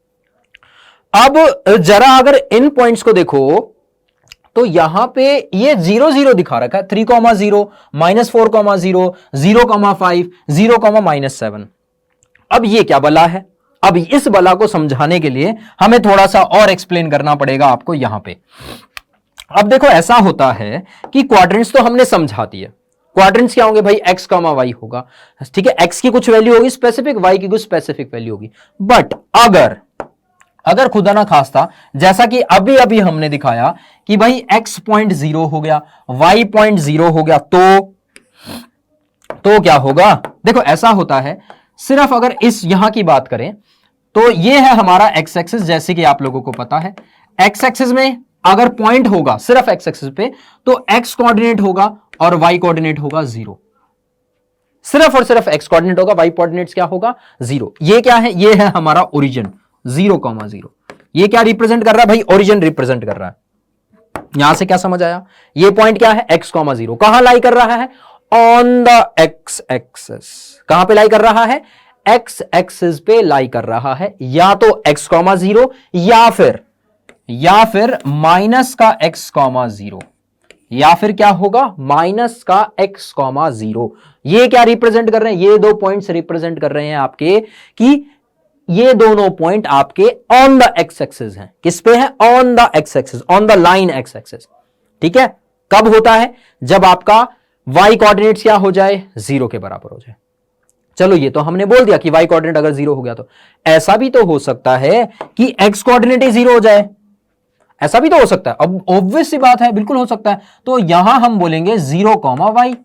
अब जरा अगर इन पॉइंट्स को देखो तो यहां पे ये 0 0 दिखा रखा है, 3, 0, -4, 0, 0,5, 0,-7। अब ये क्या बला है, अब इस बला को समझाने के लिए हमें थोड़ा सा और एक्सप्लेन करना पड़ेगा आपको यहां पे। अब देखो ऐसा होता है कि क्वाड्रेंट्स तो हमने समझा दिए, क्वाड्रेंट्स क्या होंगे भाई x, y होगा, ठीक है, x की कुछ वैल्यू होगी स्पेसिफिक, y की कुछ स्पेसिफिक वैल्यू होगी। बट अगर खुदा ना खास्ता जैसा कि अभी अभी हमने दिखाया कि भाई x 0.0 हो गया, y 0.0 हो गया, तो क्या होगा, देखो ऐसा होता है, सिर्फ अगर इस यहां की बात करें तो ये है हमारा x एक्सिस, जैसे कि आप लोगों को पता है x एक्सिस में अगर पॉइंट होगा सिर्फ x एक्सिस पे तो x कोऑर्डिनेट होगा और y कोऑर्डिनेट होगा 0, सिर्फ और सिर्फ x कोऑर्डिनेट होगा, y कोऑर्डिनेट्स क्या होगा 0। ये क्या है, ये है हमारा ओरिजिन 0,0। ये क्या रिप्रेजेंट कर रहा है भाई, ओरिजिन रिप्रेजेंट कर रहा है। यहां से क्या समझ आया, ये पॉइंट क्या है x, 0 कहां लाई कर रहा है, ऑन द x एक्सिस। कहां पे लाई कर रहा है, x एक्सिस पे लाई कर रहा है, या तो x, 0 या फिर माइनस का x, 0, या फिर क्या होगा माइनस का x, 0। ये क्या रिप्रेजेंट कर रहे हैं, ये दो पॉइंट्स रिप्रेजेंट कर रहे हैं आपके कि ये दोनों पॉइंट आपके ऑन द x एक्सिस हैं। किस पे है, on the x axis, on the line x axis, ठीक है। कब होता है, जब आपका y कोऑर्डिनेट्स क्या हो जाए, 0 के बराबर हो जाए। चलो ये तो हमने बोल दिया कि y कोऑर्डिनेट अगर 0 हो गया तो ऐसा भी तो हो सकता है कि x कोऑर्डिनेट ही 0 हो जाए, ऐसा भी तो हो सकता है। अब ऑब्वियस सी बात है, बिल्कुल हो सकता है। तो यहां हम बोलेंगे 0, y,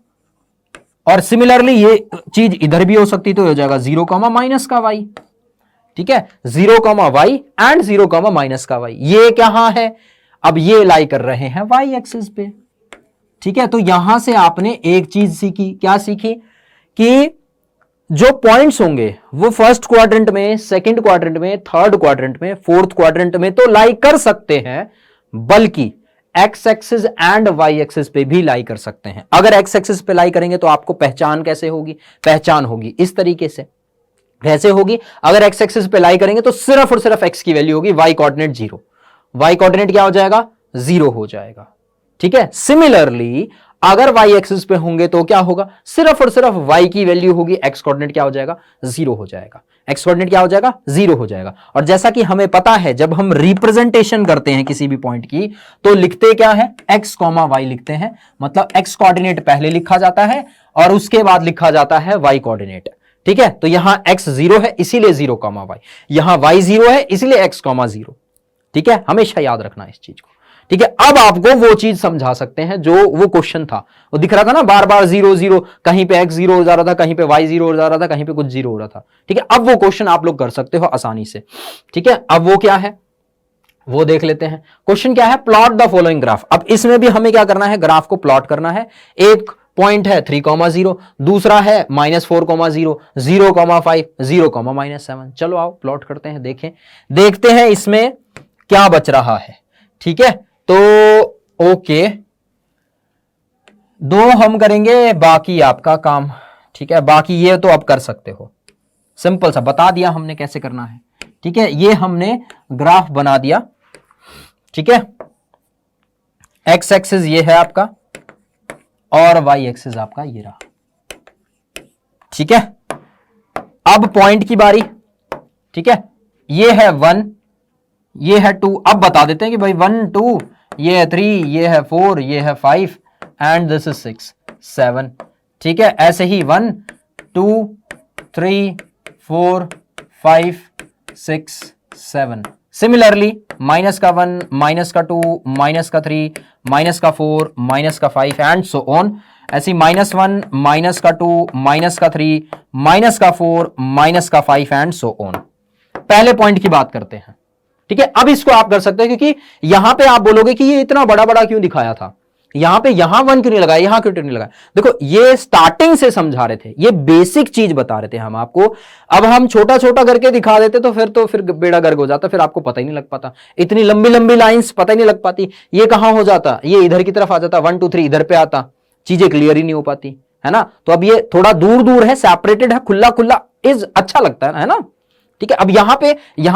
और सिमिलरली ये चीज इधर भी हो सकती, तो हो जाएगा 0, -y, ठीक है, 0, y एंड 0, -y। ये कहां है, अब ये लाई कर रहे हैं y एक्सिस पे, ठीक है। तो यहां से आपने एक चीज सीखी, क्या सीखी कि जो पॉइंट्स होंगे वो फर्स्ट क्वाड्रेंट में, सेकंड क्वाड्रेंट में, थर्ड क्वाड्रेंट में, फोर्थ क्वाड्रेंट में तो लाई कर सकते हैं, बल्कि X axis and Y axis पे भी लाई कर सकते हैं। अगर एक्स एक्सिस पे लाई करेंगे तो आपको पहचान कैसे होगी, पहचान होगी इस तरीके से, कैसे होगी, अगर एक्स एक्सिस पे लाई करेंगे तो सिर्फ और सिर्फ एक्स की वैल्यू होगी, वाई कोऑर्डिनेट 0, वाई कोऑर्डिनेट क्या हो जाएगा 0 हो जाएगा, ठीक है। सिमिलरली अगर y एक्सिस पे होंगे तो क्या होगा, सिर्फ और सिर्फ y की वैल्यू होगी, x कोऑर्डिनेट क्या हो जाएगा 0 हो जाएगा, x कोऑर्डिनेट क्या हो जाएगा 0 हो जाएगा। और जैसा कि हमें पता है जब हम रिप्रेजेंटेशन करते हैं किसी भी पॉइंट की तो लिखते क्या है, x, y लिखते हैं, मतलब x कोऑर्डिनेट पहले लिखा जाता है और उसके बाद लिखा जाता है y कोऑर्डिनेट, ठीक है। तो यहां x 0 है इसीलिए 0, y, यहां y 0 है इसलिए x, 0, ठीक है। हमेशा याद रखना इस चीज को, ठीक है। अब आपको वो चीज समझा सकते हैं जो वो क्वेश्चन था, वो दिख रहा था ना बार बार 0 0, कहीं पे x 0 हो जा रहा था, कहीं पे y 0 हो जा रहा था, कहीं पे कुछ 0 हो रहा था, ठीक है। अब वो क्वेश्चन आप लोग कर सकते हो आसानी से, ठीक है। अब वो क्या है वो देख लेते हैं। क्वेश्चन क्या है, प्लॉट द फॉलोइंग ग्राफ। अब इसमें भी हमें क्या करना है, ग्राफ को प्लॉट करना है। एक पॉइंट है 3,0, दूसरा है -4,0, 0,5, 0,-7। चलो आओ प्लॉट करते हैं, देखते हैं इसमें क्या बच रहा है। ठीक है, तो ओके, 2 हम करेंगे, बाकी आपका काम। ठीक है, बाकी ये तो आप कर सकते हो, सिंपल सा बता दिया हमने कैसे करना है। ठीक है, ये हमने ग्राफ बना दिया। ठीक है, एक्स एक्सिस ये है आपका और वाई एक्सिस आपका ये रहा। ठीक है, अब पॉइंट की बारी। ठीक है, ये है 1, ये है 2। अब बता देते हैं कि भाई 1 2, ये है 3, ये है 4, ये है 5 एंड दिस इज 6 7। ठीक है, ऐसे ही 1 2 3 4 5 6 7। Similarly -1, -2, -3, -4, -5 and so on. ऐसी -1, -2, -3, -4, -5 एंड सो ऑन। पहले पॉइंट की बात करते हैं। ठीक है, अब इसको आप कर सकते हैं, क्योंकि यहां पे आप बोलोगे कि ये इतना बड़ा बड़ा क्यों दिखाया था, यहां पे यहां 1 क्यों नहीं लगाया, यहां क्यों नहीं लगाया। देखो, ये स्टार्टिंग से समझा रहे थे, ये बेसिक चीज बता रहे थे हम आपको। अब हम छोटा छोटा करके दिखा देते तो फिर बेड़ा गर्क हो जाता, फिर आपको पता ही नहीं लग पाता, इतनी लंबी लंबी लाइंस पता ही नहीं लग पाती। ये कहां हो जाता, ये इधर की तरफ आ जाता, 1 2 3 इधर पे आता, चीजें क्लियर ही नहीं हो पाती, है ना। तो अब ये थोड़ा दूर दूर है, सेपरेटेड है, खुला खुला इज अच्छा लगता है ना। ठीक है, अब यहां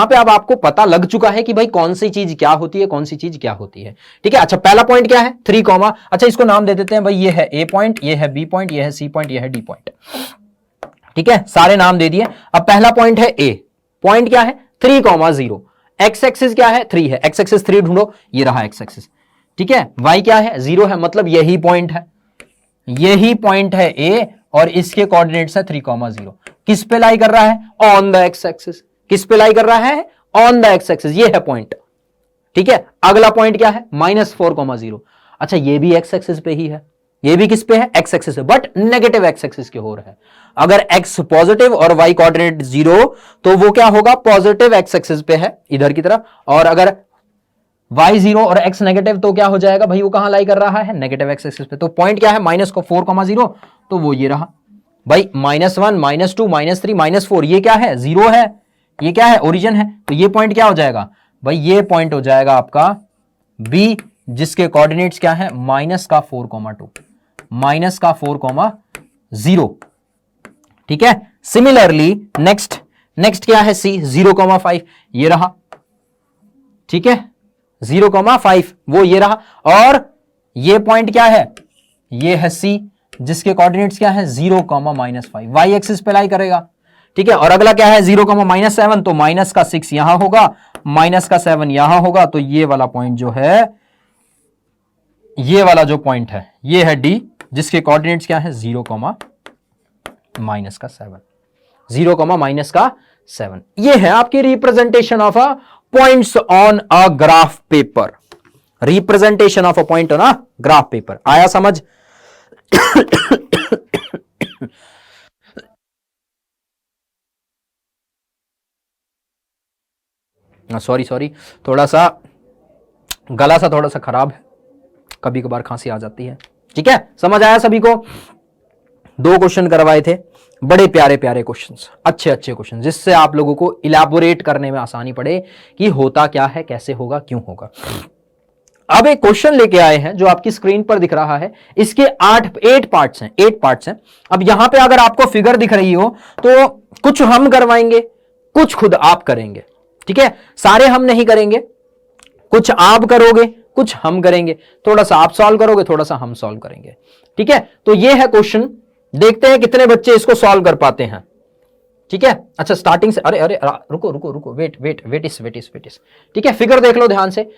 पे अब आपको पता लग चुका है कि भाई कौन सी चीज क्या होती है, कौन सी चीज क्या होती है। ठीक है, अच्छा पहला पॉइंट क्या है 3, अच्छा इसको नाम दे देते हैं भाई, ये है ए पॉइंट, ये है बी पॉइंट, ये है सी पॉइंट, ये है डी पॉइंट। ठीक है, सारे नाम दे दिए। अब पहला पॉइंट है ए, पॉइंट क्या है 3,0। एक्स एक्सिस क्या है 3 है, एक्स एक्सिस 3 ढूंढो, ये रहा एक्स एक्सिस। ठीक है, वाई क्या है 0 है, मतलब यही पॉइंट है, यही पॉइंट है ए और इसके कोऑर्डिनेट्स है 3,0। किस पे लाई कर रहा है, ऑन द एक्स एक्सिस। किस पे लाई कर रहा है, ऑन द एक्स एक्सिस, ये है पॉइंट। ठीक है, अगला पॉइंट क्या है -4,0। अच्छा ये भी एक्स एक्सिस पे ही है, ये भी किस पे है, एक्स एक्सिस है, बट नेगेटिव एक्स एक्सिस की ओर है। अगर एक्स पॉजिटिव और वाई कोऑर्डिनेट 0, तो वो क्या होगा, पॉजिटिव एक्स एक्सिस पे है इधर की तरफ, और अगर y 0 और x नेगेटिव तो क्या हो जाएगा भाई, वो कहां लाई कर रहा है, नेगेटिव एक्स एक्सिस पे। तो पॉइंट क्या है -4,0, तो वो ये रहा भाई, -1 -2 -3 -4, ये क्या है 0 है, ये क्या है ओरिजिन है, तो ये पॉइंट क्या हो जाएगा भाई, ये पॉइंट हो जाएगा आपका b, जिसके कोऑर्डिनेट्स क्या है -4,2 -4,0। ठीक है, सिमिलरली नेक्स्ट क्या है c 0,5, ये रहा। ठीक है, 0,5 वो ये रहा, और ये पॉइंट क्या है, ये है C, जिसके कोऑर्डिनेट्स क्या है 0,-5, वाई एक्सिस पे लाई करेगा। ठीक है, और अगला क्या है 0,-7, तो माइनस का 6 यहां होगा, माइनस का 7 यहां होगा, तो ये वाला पॉइंट जो है, ये वाला जो पॉइंट है ये है D, जिसके कोऑर्डिनेट्स क्या है 0,-7, 0,-7। ये है आपकी representation of a points on a graph paper, representation of a point on a graph paper. आया समझ? सॉरी, थोड़ा सा गला सा थोड़ा सा खराब है, कभी कभार खांसी आ जाती है। ठीक है, समझ आया सभी को? 2 क्वेश्चन करवाए थे, बड़े प्यारे प्यारे क्वेश्चंस, अच्छे क्वेश्चन, जिससे आप लोगों को इलैबोरेट करने में आसानी पड़े कि होता क्या है, कैसे होगा, क्यों होगा। अब एक क्वेश्चन लेके आए हैं जो आपकी स्क्रीन पर दिख रहा है, इसके 8 पार्ट्स हैं। अब यहां पे अगर आपको फिगर दिख रही हो तो कुछ हम करवाएंगे, कुछ खुद आप करेंगे। ठीक है, सारे हम नहीं करेंगे, कुछ आप करोगे, कुछ हम करेंगे, थोड़ा सा आप सॉल्व करोगे, थोड़ा सा हम सॉल्व करेंगे। ठीक है, तो ये है क्वेश्चन, देखते हैं कितने बच्चे इसको सॉल्व कर पाते हैं। ठीक है, अच्छा स्टार्टिंग से, अरे रुको, वेट इस। ठीक है, फिगर देख लो ध्यान से,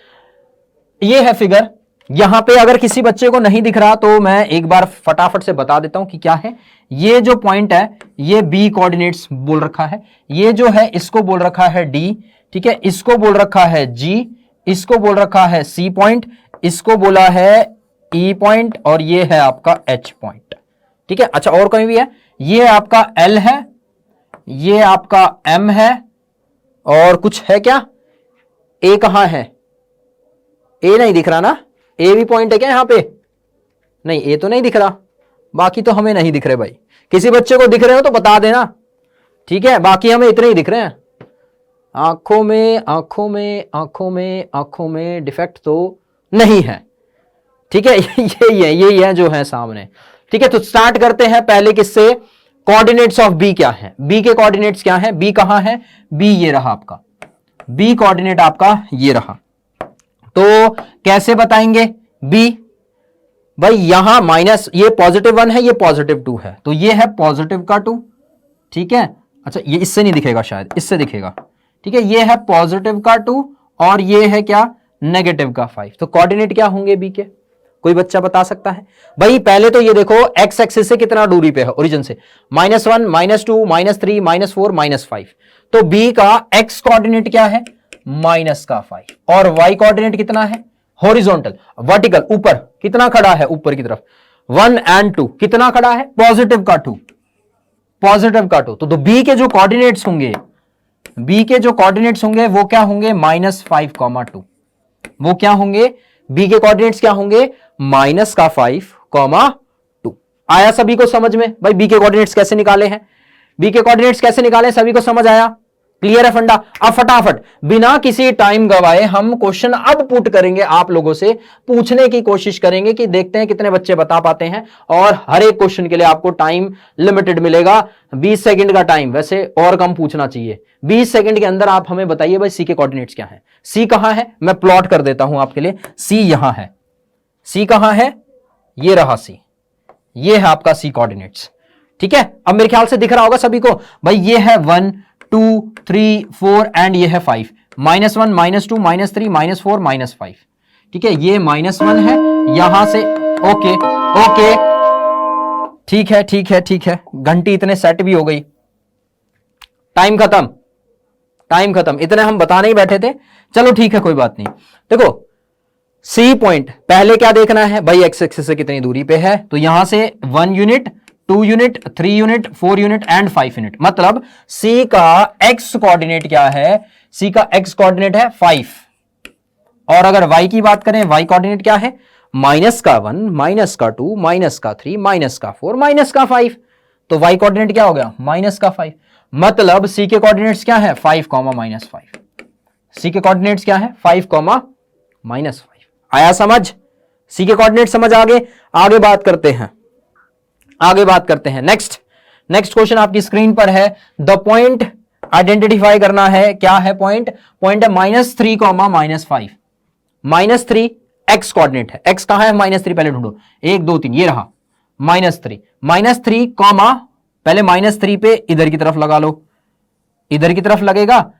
ये है फिगर। यहां पे अगर किसी बच्चे को नहीं दिख रहा तो मैं एक बार फटाफट से बता देता हूं कि क्या है। ये जो पॉइंट है ये बी कोऑर्डिनेट्स बोल रखा है, ये जो है इसको बोल रखा है डी। ठीक है, इसको बोल रखा है जी, इसको बोल रखा है सी पॉइंट, इसको बोला है ई पॉइंट, और ये है आपका एच पॉइंट। ठीक है, अच्छा और कहीं भी है, ये आपका एल है, ये आपका एम है, और कुछ है क्या, ए कहां है, ए नहीं दिख रहा ना, ए भी पॉइंट है क्या यहां पे, नहीं ए तो नहीं दिख रहा, बाकी तो हमें नहीं दिख रहे भाई। किसी बच्चे को दिख रहे हो तो बता देना, ठीक है, बाकी हमें इतने ही दिख रहे हैं। आंखों में डिफेक्ट तो नहीं है, ठीक है। यही है जो है सामने, ठीक है। तो स्टार्ट करते हैं पहले किससे, कोऑर्डिनेट्स ऑफ बी क्या है, बी के कोऑर्डिनेट्स क्या है, बी कहां है, बी ये रहा आपका, बी कोऑर्डिनेट आपका ये रहा। तो कैसे बताएंगे बी, भाई यहां माइनस, ये +1 है, ये +2 है, तो ये है पॉजिटिव का 2, ठीक है। अच्छा ये इससे नहीं दिखेगा शायद, इससे दिखेगा, ठीक है। ये है पॉजिटिव का 2 और ये है क्या, नेगेटिव का 5। तो कोऑर्डिनेट क्या होंगे बी के, कोई बच्चा बता सकता है भाई। पहले तो ये देखो एक्स एक्सिस से कितना दूरी पे है ओरिजिन से, -1 -2 -3 -4 -5। तो बी का एक्स कोऑर्डिनेट क्या है, -5, और वाई कोऑर्डिनेट कितना है, हॉरिजॉन्टल, वर्टिकल, ऊपर कितना खड़ा है, ऊपर की तरफ 1 और 2 कितना खड़ा है, पॉजिटिव का 2, पॉजिटिव का 2। तो बी के जो कोऑर्डिनेट्स होंगे, बी के जो कोऑर्डिनेट्स होंगे वो क्या होंगे, -5, 2। वो क्या होंगे, बी के कोऑर्डिनेट्स क्या होंगे, -5, 2। आया सभी को समझ में भाई, बी के कोऑर्डिनेट्स कैसे निकाले हैं, बी के कोऑर्डिनेट्स कैसे निकाले, सभी को समझ आया, क्लियर है फंडा। अब फटाफट बिना किसी टाइम गवाए हम क्वेश्चन अब पुट करेंगे, आप लोगों से पूछने की कोशिश करेंगे कि देखते हैं कितने बच्चे बता पाते हैं। और हर एक क्वेश्चन के लिए आपको टाइम लिमिटेड मिलेगा, 20 सेकंड का टाइम, वैसे और कम पूछना चाहिए। 20 सेकंड के अंदर आप हमें बताइए भाई सी के कोऑर्डिनेट्स क्या है, सी कहां है, मैं प्लॉट कर देता हूं आपके लिए। सी यहां है, सी कहां है, ये रहा सी, ये है आपका सी कोऑर्डिनेट्स, ठीक है। अब मेरे ख्याल से दिख रहा होगा सभी को भाई, ये है 1 2 3 4 एंड ये है 5, -1 -2 -3 -4 -5, ठीक है। ये -1 है यहां से, ओके ओके, ठीक है ठीक है ठीक है। घंटी इतने सेट भी हो गई, टाइम खत्म, टाइम खत्म, इतने हम बताने ही बैठे थे, चलो ठीक है कोई बात नहीं। देखो सी पॉइंट पहले क्या देखना है भाई, एक्स एक्सिस से कितनी दूरी पे है, तो यहां से 1 unit 2 unit 3 unit 4 unit and 5 unit, मतलब सी का एक्स कोऑर्डिनेट क्या है, सी का एक्स कोऑर्डिनेट है 5। और अगर वाई की बात करें, वाई कोऑर्डिनेट क्या है, -1 -2 -3 -4 -5। तो वाई कोऑर्डिनेट क्या हो गया, -5। मतलब सी के कोऑर्डिनेट्स क्या है, 5, -5। सी के कोऑर्डिनेट्स क्या है, 5, -5। आया समझ, सी के कोऑर्डिनेट समझ, आगे बात करते हैं, आगे बात करते हैं। नेक्स्ट क्वेश्चन आपकी स्क्रीन पर है, द पॉइंट आइडेंटिफाई करना है, क्या है पॉइंट, पॉइंट है -3, -5। -3 एक्स कोऑर्डिनेट है, एक्स कहां है, -3 पहले ढूंढो, 1 2 3 ये रहा -3 कॉमा, पहले -3 पे इधर की तरफ लगा लो, इधर की तरफ लगेगा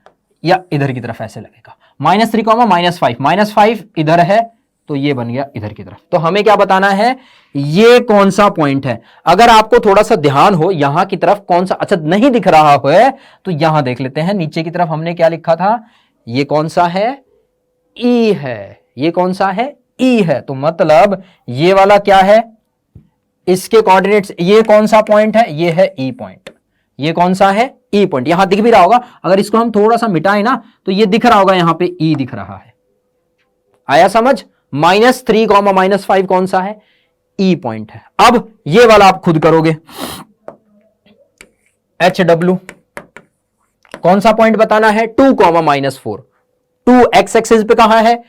या इधर की तरफ ऐसे लगेगा, -3 -5 इधर है, तो ये बन गया इधर की तरफ। तो हमें क्या बताना है, ये कौन सा पॉइंट है। अगर आपको थोड़ा सा ध्यान हो यहां की तरफ कौन सा, अच्छा नहीं दिख रहा है तो यहां देख लेते हैं, नीचे की तरफ हमने क्या लिखा था, ये कौन सा है, ई है, ये कौन सा है, ई है। तो मतलब ये वाला क्या है, इसके कोऑर्डिनेट्स, ये कौन सा पॉइंट है, ये है ई पॉइंट, ये कौन सा है, ई पॉइंट। यहां दिख भी रहा होगा, अगर इसको हम थोड़ा सा मिटाएं ना तो ये दिख रहा होगा, यहां पे ई दिख रहा है। आया समझ, -3, -5 कौन सा है, ई पॉइंट है। अब ये वाला आप खुद करोगे, HW कौन सा पॉइंट बताना है, 2, -4। 2 एक्स एक्सिस पे कहां है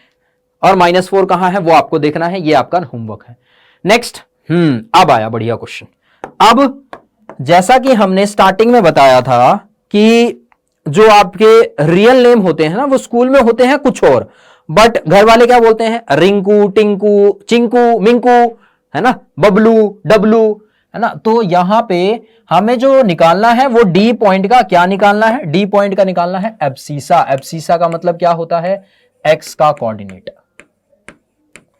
और -4 कहां है, वो आपको देखना है, ये आपका होमवर्क है। नेक्स्ट, अब आया बढ़िया क्वेश्चन। अब जैसा कि हमने स्टार्टिंग में बताया था कि जो आपके रियल नेम होते हैं ना, वो स्कूल में होते हैं कुछ और, बट घर वाले क्या बोलते हैं, रिंकू, टिंकू, चिंकू, मिंकू, है ना, बबलू, डब्लू, है ना। तो यहां पे हमें जो निकालना है वो डी पॉइंट का क्या निकालना है, डी पॉइंट का निकालना है एब्सिसा। एब्सिसा का मतलब क्या होता है, एक्स का कोऑर्डिनेट,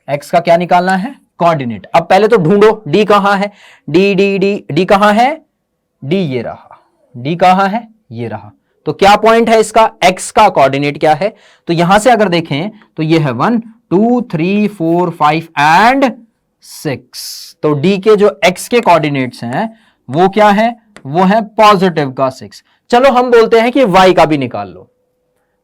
एक्स का क्या निकालना है, कोऑर्डिनेट। अब पहले तो ढूंढो डी कहां है, डी डी डी डी कहां है, डी ये रहा, डी कहां है, ये रहा। तो क्या पॉइंट है इसका, एक्स का कोऑर्डिनेट क्या है, तो यहां से अगर देखें तो ये है 1 2 3 4 5 एंड 6। तो डी के जो एक्स के कोऑर्डिनेट्स हैं वो क्या है, वो है पॉजिटिव का 6। चलो हम बोलते हैं कि वाई का भी निकाल लो,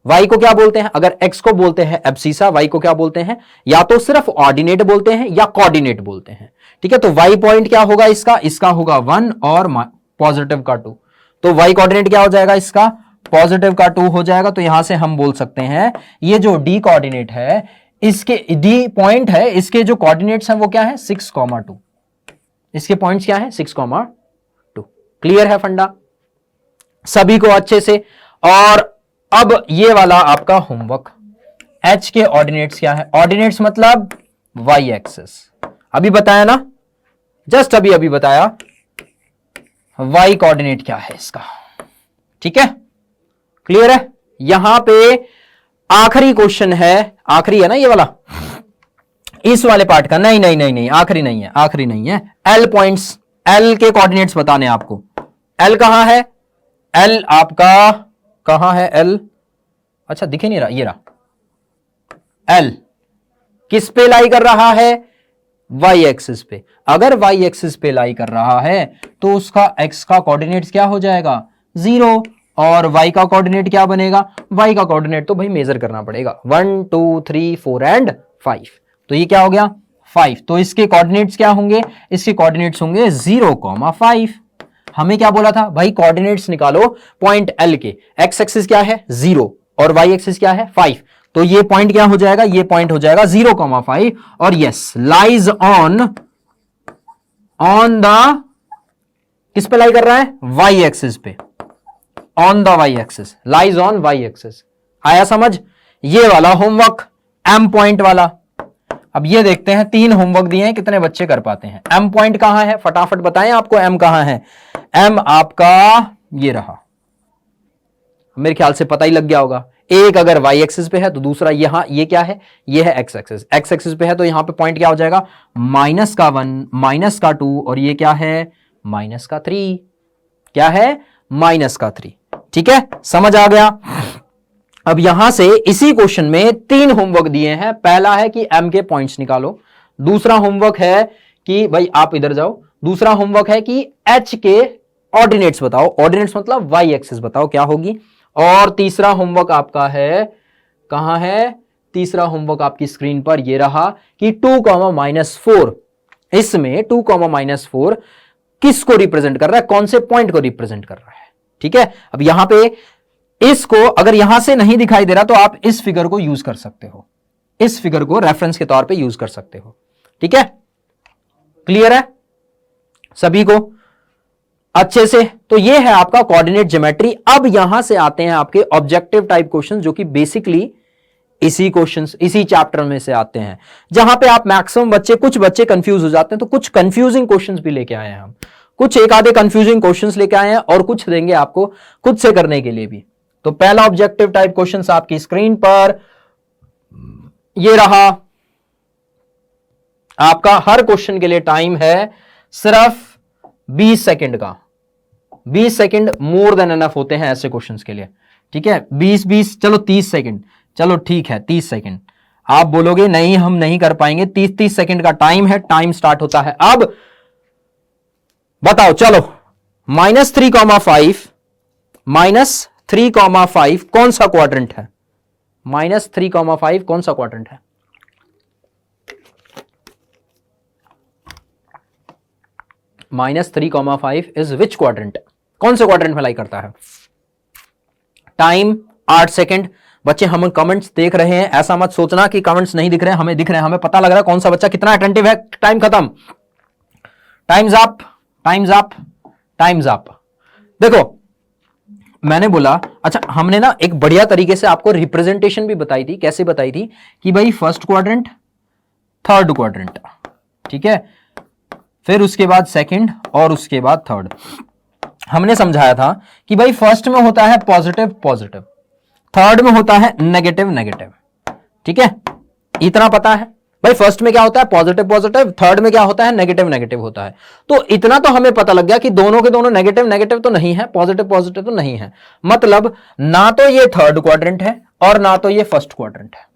y को क्या बोलते हैं? अगर x को बोलते हैं एब्सिसा, y को क्या बोलते हैं? या तो सिर्फ ऑर्डिनेट बोलते हैं या कोऑर्डिनेट बोलते हैं। ठीक है, तो y पॉइंट क्या होगा इसका? इसका होगा 1 और पॉजिटिव का 2, तो y कोऑर्डिनेट क्या हो जाएगा इसका? पॉजिटिव का 2 हो जाएगा। तो यहां से हम बोल सकते हैं ये जो d कोऑर्डिनेट है, इसके d पॉइंट है, इसके जो कोऑर्डिनेट्स हैं वो क्या है? 6,2। इसके पॉइंट्स क्या है? 6,2। क्लियर है फंडा सभी को अच्छे से? और अब ये वाला आपका होमवर्क, h के ऑर्डिनेट्स क्या है? ऑर्डिनेट्स मतलब y एक्सिस, अभी बताया ना, जस्ट अभी बताया y कोऑर्डिनेट क्या है इसका। ठीक है, क्लियर है? यहां पे आखिरी क्वेश्चन है, आखिरी है ना ये वाला, इस वाले पार्ट का। नहीं, आखिरी नहीं है, आखिरी नहीं है। l पॉइंट्स, l के कोऑर्डिनेट्स बताने आपको। l कहां है? l आपका कहां है? l अच्छा दिखे नहीं रहा, ये रहा। l किस पे लाई कर रहा है? y एक्सिस पे। अगर y एक्सिस पे लाई कर रहा है तो उसका x का कोऑर्डिनेट्स क्या हो जाएगा? 0। और y का कोऑर्डिनेट क्या बनेगा? y का कोऑर्डिनेट तो भाई मेजर करना पड़ेगा, 1 2 3 4 एंड 5। तो ये क्या हो गया? 5। तो इसके कोऑर्डिनेट्स क्या होंगे? इसके कोऑर्डिनेट्स होंगे 0,5। हमें क्या बोला था भाई? कोऑर्डिनेट्स निकालो पॉइंट L के। x एक्सिस क्या है? 0 और y एक्सिस क्या है? 5। तो ये पॉइंट क्या हो जाएगा? ये पॉइंट हो जाएगा 0,5। और यस, लाइज ऑन द, किस पे लाई कर रहा है? y एक्सिस पे, on the y axis, lies on y axis. आया समझ? ये वाला होमवर्क m पॉइंट वाला। अब ये देखते हैं, 3 होमवर्क दिए हैं, कितने बच्चे कर पाते हैं। m पॉइंट कहां है? फटाफट बताएं आपको m कहां है। m आपका ये रहा, मेरे ख्याल से पता ही लग गया होगा। एक अगर y एक्सिस पे है तो दूसरा यहां, ये क्या है? ये है x एक्सिस। x एक्सिस पे है तो यहां पे पॉइंट क्या हो जाएगा? -1, -2, और ये क्या है? -3। क्या है? -3। ठीक है, समझ आ गया? अब यहां से इसी क्वेश्चन में 3 होमवर्क दिए हैं। पहला है कि m के पॉइंट्स निकालो, दूसरा होमवर्क है कि भाई आप इधर जाओ, दूसरा होमवर्क है कि h के ऑर्डिनेट्स बताओ, ऑर्डिनेट्स मतलब y एक्सिस बताओ क्या होगी, और तीसरा होमवर्क आपका है, कहां है? तीसरा होमवर्क आपकी स्क्रीन पर ये रहा कि 2,-4, इसमें 2,-4 किसको रिप्रेजेंट कर रहा है? कौन से पॉइंट को रिप्रेजेंट कर रहा है? ठीक है, अब यहां पे इसको अगर यहां से नहीं दिखाई दे रहा तो आप इस फिगर को यूज कर सकते हो, इस फिगर को रेफरेंस के तौर पे यूज कर सकते हो। ठीक है, क्लियर है सभी को अच्छे से? तो ये है आपका कोऑर्डिनेट ज्योमेट्री। अब यहां से आते हैं आपके ऑब्जेक्टिव टाइप क्वेश्चन, जो कि बेसिकली इसी क्वेश्चंस, इसी चैप्टर में से आते हैं, जहां पे आप मैक्सिमम बच्चे, कुछ बच्चे कंफ्यूज हो जाते हैं, तो कुछ कंफ्यूजिंग क्वेश्चंस भी लेके आए हैं हम, कुछ एक आधे कंफ्यूजिंग क्वेश्चंस लेके आए हैं, और कुछ देंगे आपको खुद से करने के लिए भी। तो पहला ऑब्जेक्टिव टाइप क्वेश्चंस आपकी स्क्रीन पर ये रहा आपका। हर क्वेश्चन के लिए टाइम है सिर्फ 20 सेकंड का। 20 सेकंड मोर देन एनफ होते हैं ऐसे क्वेश्चंस के लिए। ठीक है, 20 चलो 30 सेकंड, चलो ठीक है 30 सेकंड। आप बोलोगे नहीं हम नहीं कर पाएंगे, 30 सेकंड का टाइम है, टाइम स्टार्ट होता है अब। बताओ चलो, -3,5 -3,5 कौन सा क्वाड्रेंट है? -3,5 कौन सा क्वाड्रेंट है? -3,5 इज विच क्वाड्रेंट? कौन से क्वाड्रेंट में लाई करता है? Time 8 second. बच्चे हम कमेंट्स देख रहे हैं, ऐसा मत सोचना कि कमेंट्स नहीं दिख रहे हैं, हमें दिख रहे हैं, हमें पता लग रहा है कौन सा बच्चा कितना अटेंटिव है। टाइम खत्म, times up, times up, times up. देखो मैंने बोला, अच्छा हमने ना एक बढ़िया तरीके से आपको रिप्रेजेंटेशन भी बताई थी। कैसे बताई थी? कि भाई फर्स्ट क्वाड्रेंट, थर्ड क्वाड्रेंट, ठीक है, फिर उसके बाद सेकंड और उसके बाद थर्ड। हमने समझाया था कि भाई फर्स्ट में होता है पॉजिटिव पॉजिटिव, थर्ड में होता है नेगेटिव नेगेटिव। ठीक है, इतना पता है भाई फर्स्ट में क्या होता है? पॉजिटिव पॉजिटिव, थर्ड में क्या होता है? नेगेटिव नेगेटिव होता है। तो इतना तो हमें पता लग गया कि दोनों के दोनों नेगेटिव नेगेटिव तो नहीं है, पॉजिटिव पॉजिटिव तो नहीं है। मतलब ना तो ये थर्ड क्वाड्रेंट है और ना तो ये फर्स्ट क्वाड्रेंट है,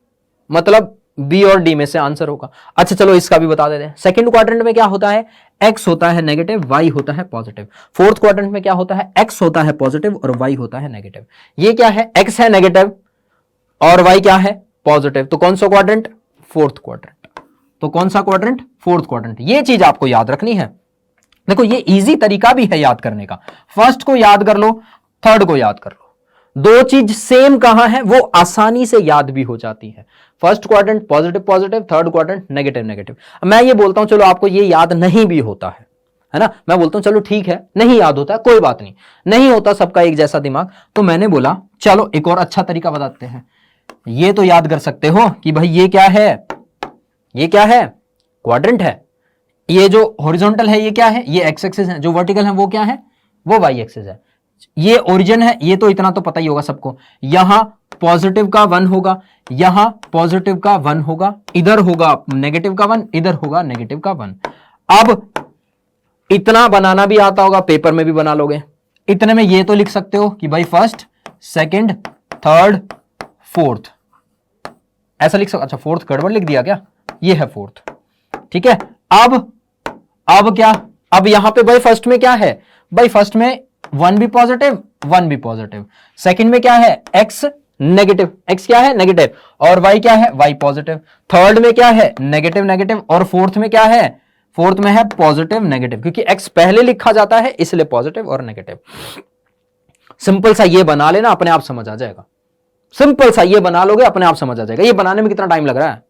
मतलब बी और डी में से आंसर होगा। अच्छा चलो इसका भी बता देते हैं। सेकंड क्वाड्रेंट में क्या होता है? एक्स होता है नेगेटिव, वाई होता है पॉजिटिव। फोर्थ क्वाड्रेंट में क्या होता है? एक्स होता है पॉजिटिव और वाई होता है नेगेटिव। ये क्या है? एक्स है नेगेटिव, और y क्या है पॉजिटिव, तो कौन सा क्वाड्रेंट, फोर्थ क्वाड्रेंट। तो कौन सा क्वाड्रेंट, फोर्थ क्वाड्रेंट। ये चीज आपको याद रखनी है। देखो ये इजी तरीका भी है याद करने का, फर्स्ट को याद कर लो, थर्ड को याद कर लो, दो चीज सेम कहां है वो आसानी से याद भी हो जाती है। First quadrant positive positive, third quadrant negative negative. मैं ये बोलता हूं चलो आपको ये याद नहीं भी होता है ना, मैं बोलता हूं चलो ठीक है नहीं याद होता है कोई बात नहीं, नहीं होता सबका एक जैसा दिमाग, तो मैंने बोला चलो एक और अच्छा तरीका बताते हैं। ये तो याद कर सकते हो कि भाई ये क्या है, ये क्या है क्वाड्रेंट है, ये जो हॉरिजॉन्टल है ये क्या है, ये एक्स एक्सिस है, जो वर्टिकल है वो क्या है, वो वाई एक्सिस है, ये ओरिजिन है, ये तो इतना तो पता ही होगा सबको। यहां पॉजिटिव का 1 होगा, यहां पॉजिटिव का 1 होगा, इधर होगा नेगेटिव का 1, इधर होगा नेगेटिव का 1। अब इतना बनाना भी आता होगा, पेपर में भी बना लोगे। इतने में ये तो लिख सकते हो कि भाई फर्स्ट सेकंड थर्ड फोर्थ, ऐसा लिख सकते। अच्छा फोर्थ गड़बड़ लिख दिया क्या, ये है फोर्थ, ठीक है। अब क्या, अब यहां पे भाई फर्स्ट में क्या है, भाई फर्स्ट में 1 भी पॉजिटिव 1 भी पॉजिटिव, सेकंड में क्या है x नेगेटिव, x क्या है नेगेटिव, और y क्या है y पॉजिटिव, थर्ड में क्या है नेगेटिव नेगेटिव, और फोर्थ में क्या है, फोर्थ में है पॉजिटिव नेगेटिव, क्योंकि x पहले लिखा जाता है इसलिए पॉजिटिव और नेगेटिव। सिंपल सा ये बना लेना, अपने आप समझ आ जाएगा, सिंपल सा ये बना लोगे अपने आप समझ आ जाएगा। ये बनाने में कितना टाइम लग रहा है,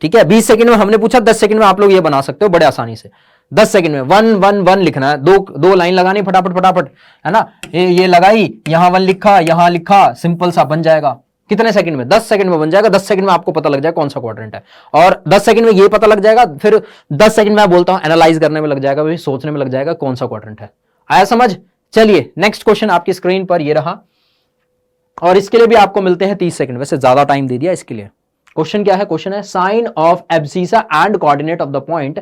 ठीक है 20 सेकंड में हमने पूछा, 10 सेकंड में आप लोग ये बना सकते हो बड़े आसानी से। 10 सेकंड में 1 1 1 लिखना है, दो लाइन लगानी फटाफट फटाफट, है ना, ये लगाई, यहां 1 लिखा, यहां लिखा, सिंपल सा बन जाएगा। कितने सेकंड में, 10 सेकंड में बन जाएगा। 10 सेकंड में आपको पता लग जाएगा कौन सा क्वाड्रेंट है, और 10 सेकंड में ये पता लग जाएगा, फिर 10 सेकंड में मैं बोलता हूं एनालाइज करने में लग जाएगा, भाई सोचने में लग जाएगा कौन सा क्वाड्रेंट है। आया समझ। चलिए नेक्स्ट क्वेश्चन आपकी स्क्रीन पर ये रहा, और इसके लिए भी आपको मिलते हैं 30 सेकंड, वैसे ज्यादा टाइम दे दिया इसके लिए। क्वेश्चन क्या है, क्वेश्चन है sign of abscissa and coordinate of the point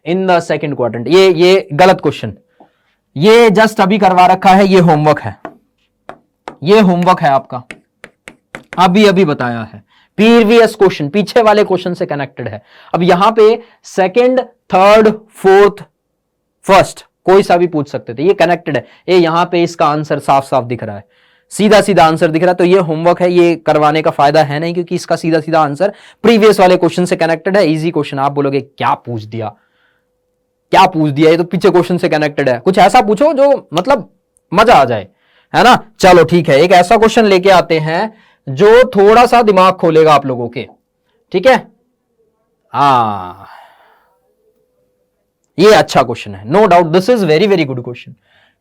in the second quadrant. ये गलत क्वेश्चन, ये जस्ट अभी करवा रखा है, ये होमवर्क है, ये होमवर्क है आपका, अभी बताया है, प्रीवियस क्वेश्चन पीछे वाले क्वेश्चन से कनेक्टेड है। अब यहां पे सेकंड थर्ड फोर्थ फर्स्ट कोई सा भी पूछ सकते थे, ये कनेक्टेड है, ये यहां पे इसका आंसर साफ साफ दिख रहा है, सीधा सीधा आंसर दिख रहा है, तो ये होमवर्क है, ये करवाने का फायदा है नहीं, क्योंकि इसका सीधा सीधा आंसर प्रीवियस वाले क्वेश्चन से कनेक्टेड है। इजी क्वेश्चन, आप बोलोगे क्या पूछ दिया, क्या पूछ दिया, ये तो पीछे क्वेश्चन से कनेक्टेड है, कुछ ऐसा पूछो जो मतलब मजा आ जाए, है ना। चलो ठीक है, एक ऐसा क्वेश्चन लेके आते हैं जो थोड़ा सा दिमाग खोलेगा आप लोगों के, ठीक है। ये अच्छा क्वेश्चन है, no doubt this is very very good question,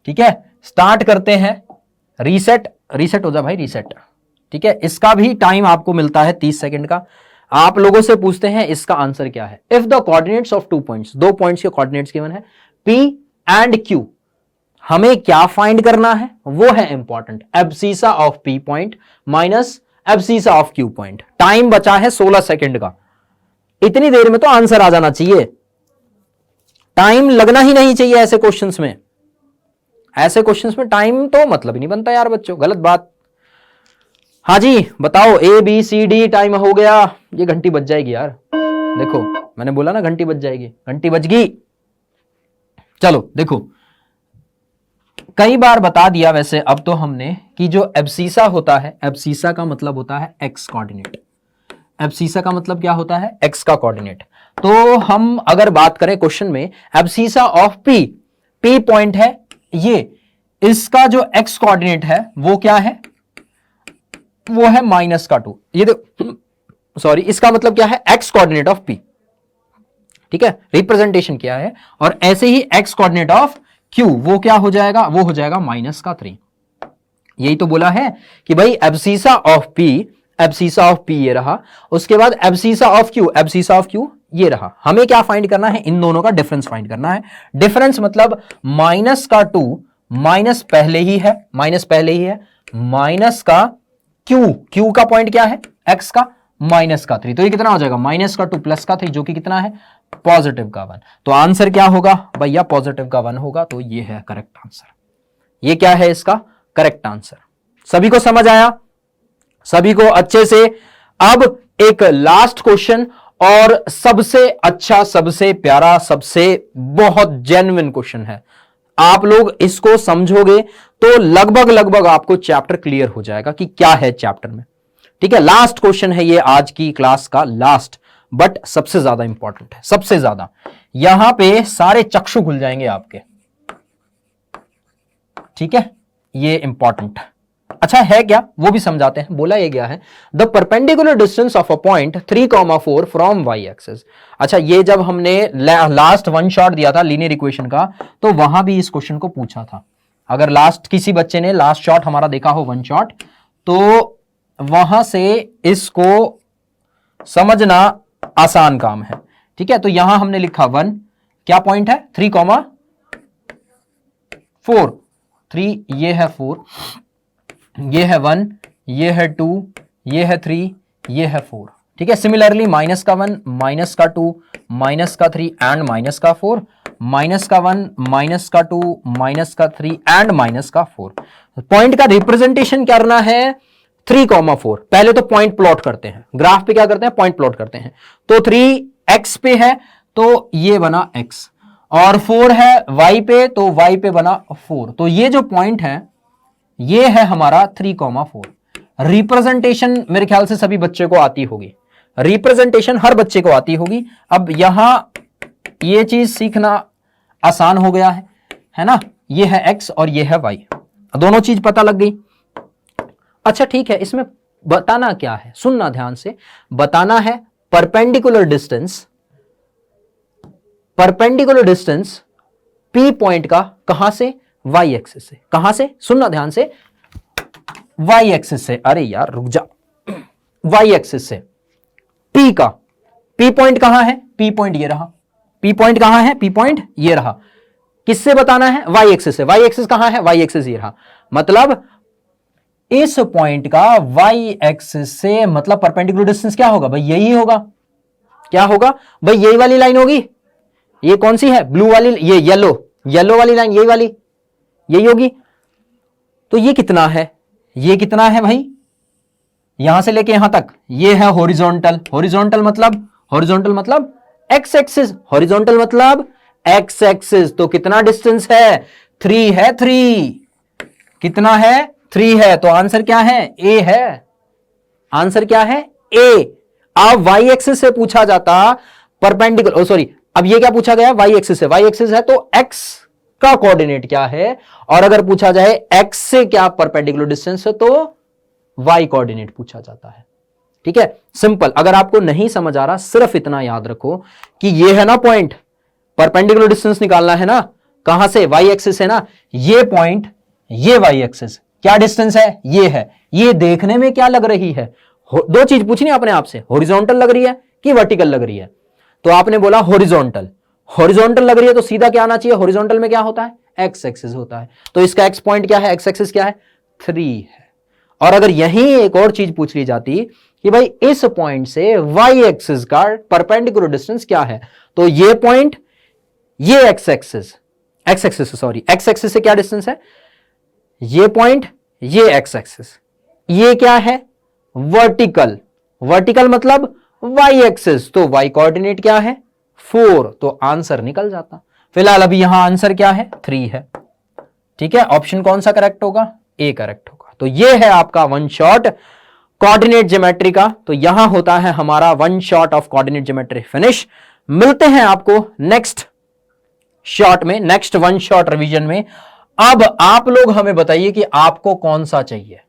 ठीक है। स्टार्ट करते हैं, रीसेट हो जा भाई, रीसेट, ठीक है। इसका भी टाइम आपको मिलता है 30 सेकंड का। आप लोगों से पूछते हैं इसका आंसर क्या है। If the coordinates of 2 points, 2 points के कोऑर्डिनेट्स गिवन है P एंड Q, हमें क्या फाइंड करना है, वो है important, abscissa of P point minus abscissa of Q point. Time बचा है 16 सेकंड का, इतनी देर में तो आंसर आ जाना चाहिए, टाइम लगना ही नहीं चाहिए ऐसे क्वेश्चंस में, ऐसे क्वेश्चंस में टाइम तो मतलब ही नहीं बनता यार बच्चों, गलत बात। हाँ जी बताओ, ABCD टाइम हो गया, ये घंटी बज जाएगी यार, देखो मैंने बोला ना घंटी बज जाएगी, घंटी बज गई। चलो देखो, कई बार बता दिया वैसे अब तो हमने कि जो एब्सिसा होता है, एब्सिसा का मतलब होता है एक्स कोऑर्डिनेट, एब्सिसा का मतलब क्या होता है, एक्स का कोऑर्डिनेट। तो हम अगर बात करें क्वेश्चन में एब्सिसा ऑफ P पॉइंट है ये, इसका जो एक्स कोऑर्डिनेट है वो क्या है, वो है -2। ये सॉरी, इसका मतलब क्या है, एक्स कोऑर्डिनेट ऑफ P, ठीक है, रिप्रेजेंटेशन क्या है। और ऐसे ही एक्स कोऑर्डिनेट ऑफ Q वो क्या हो जाएगा, वो हो जाएगा -3। यही तो बोला है कि भाई abscissa of P, abscissa of P ये रहा, उसके बाद abscissa of Q, abscissa of Q ये रहा। हमें क्या फाइंड करना है, इन दोनों का डिफरेंस फाइंड करना है। डिफरेंस मतलब -2 माइनस पहले ही है, माइनस पहले ही है, माइनस का Q का पॉइंट क्या है, x का -3, तो ये कितना हो जाएगा, -2 प्लस का 3, जो कि कितना है, पॉजिटिव का 1। तो आंसर क्या होगा भैया, पॉजिटिव का 1 होगा, तो ये है करेक्ट आंसर। ये क्या है इसका करेक्ट आंसर। सभी को समझ आया, सभी को अच्छे से। अब एक लास्ट क्वेश्चन, और सबसे अच्छा, सबसे प्यारा, सबसे बहुत जेन्युइन क्वेश्चन है। आप लोग इसको समझोगे तो लगभग आपको चैप्टर क्लियर हो जाएगा कि क्या है चैप्टर में, ठीक है, लास्ट क्वेश्चन है ये आज की क्लास का, लास्ट बट सबसे ज्यादा इंपॉर्टेंट है, सबसे ज्यादा। यहां पे सारे चक्षु खुल जाएंगे आपके, ठीक है, ये इंपॉर्टेंट। अच्छा है क्या, वो भी समझाते हैं। बोला ये गया है the perpendicular distance of a point 3,4 from Y axis. अच्छा, ये जब हमने लास्ट वन शॉट दिया था लीनियर इक्वेशन का, तो वहां भी इस क्वेश्चन को पूछा था। अगर लास्ट किसी बच्चे ने लास्ट शॉट हमारा देखा हो, वन शॉट, तो वहां से इसको समझना आसान काम है। ठीक है, तो यहां हमने लिखा 1, क्या पॉइंट है 3,4, 3 ये है 4, ये है 1, ये है 2, ये है 3, ये है 4। ठीक है, सिमिलरली माइनस का 1, माइनस का 2, माइनस का 3 एंड माइनस का 4, माइनस का 1, माइनस का 2, माइनस का 3 एंड माइनस का 4। पॉइंट का रिप्रेजेंटेशन करना है 3,4। पहले तो पॉइंट प्लॉट करते हैं, ग्राफ पे क्या करते हैं, पॉइंट प्लॉट करते हैं। तो 3x पे है तो ये बना x, और 4 है y पे तो y पे बना 4। तो ये जो पॉइंट है ये है हमारा 3,4। रिप्रेजेंटेशन मेरे ख्याल से सभी बच्चे को आती होगी, रिप्रेजेंटेशन हर बच्चे को आती होगी। अब यहां ये चीज सीखना आसान हो गया है ना, ये है x और ये है y, दोनों चीज पता लग गई। अच्छा ठीक है, इसमें बताना क्या है, सुनना ध्यान से, बताना है परपेंडिकुलर डिस्टेंस P पॉइंट का, कहां से, y एक्सिस से। कहां से, सुनना ध्यान से, y एक्सिस से। अरे यार रुक जा, y एक्सिस से P का, P पॉइंट कहां है, P पॉइंट ये रहा, P पॉइंट कहां है, P पॉइंट ये रहा। किससे बताना है, y एक्सिस से। y एक्सिस कहां है, y एक्सिस ये रहा। मतलब इस पॉइंट का y एक्सिस से मतलब परपेंडिकुलर डिस्टेंस क्या होगा भाई, यही होगा। क्या होगा भाई, यही वाली लाइन होगी। ये कौन सी है, ब्लू वाली, ये येलो वाली लाइन, यही वाली, यही होगी। तो ये कितना है, ये कितना है भाई, यहां से लेके यहां तक, ये है हॉरिजॉन्टल। हॉरिजॉन्टल मतलब एक्स एक्सिस, हॉरिजॉन्टल मतलब एक्स एक्सिस। तो कितना डिस्टेंस है, 3 है, 3 कितना है, 3 है। तो आंसर क्या है, ए है। आंसर क्या है, ए। अब वाई एक्सिस से पूछा जाता परपेंडिकुलर, सॉरी, अब ये क्या पूछा गया, वाई एक्सिस से। वाई एक्सिस है तो एक्स का कोऑर्डिनेट क्या है, और अगर पूछा जाए एक्स से क्या परपेंडिकुलर डिस्टेंस है तो वाई कोऑर्डिनेट पूछा जाता है। ठीक है, सिंपल। अगर आपको नहीं समझ आ रहा, सिर्फ इतना याद रखो कि ये है ना पॉइंट, परपेंडिकुलर डिस्टेंस निकालना है ना, कहां से, वाई एक्सिस है ना, ये पॉइंट, ये वाई एक्सिस, क्या डिस्टेंस है, ये है। ये देखने में क्या लग रही है, दो चीज पूछनी अपने आप से, हॉरिजॉन्टल लग रही है कि वर्टिकल लग रही है। तो आपने बोला हॉरिजॉन्टल, हॉरिजॉन्टल लग रही है तो सीधा क्या आना चाहिए, हॉरिजॉन्टल में क्या होता है, एक्स एक्सिस होता है। तो इसका एक्स पॉइंट क्या है, एक्स एक्सिस क्या है, 3 है। और अगर यहीं एक और चीज पूछ ली जाती कि भाई इस पॉइंट से वाई एक्सिस का परपेंडिकुलर डिस्टेंस क्या है, तो ये पॉइंट, ये एक्स एक्सिस से क्या डिस्टेंस है, ये पॉइंट, ये एक्स एक्सिस, ये क्या है, वर्टिकल मतलब वाई एक्सिस। तो वाई कोऑर्डिनेट क्या है, 4। तो आंसर निकल जाता। फिलहाल अभी यहां आंसर क्या है, 3 है। ठीक है, ऑप्शन कौन सा करेक्ट होगा, ए करेक्ट होगा। तो ये है आपका वन शॉट कोऑर्डिनेट ज्योमेट्री का। तो यहां होता है हमारा one shot of coordinate geometry finish. मिलते हैं आपको नेक्स्ट शॉट में, नेक्स्ट वन शॉट रिवीजन में। अब आप लोग हमें बताइए कि आपको कौन सा चाहिए।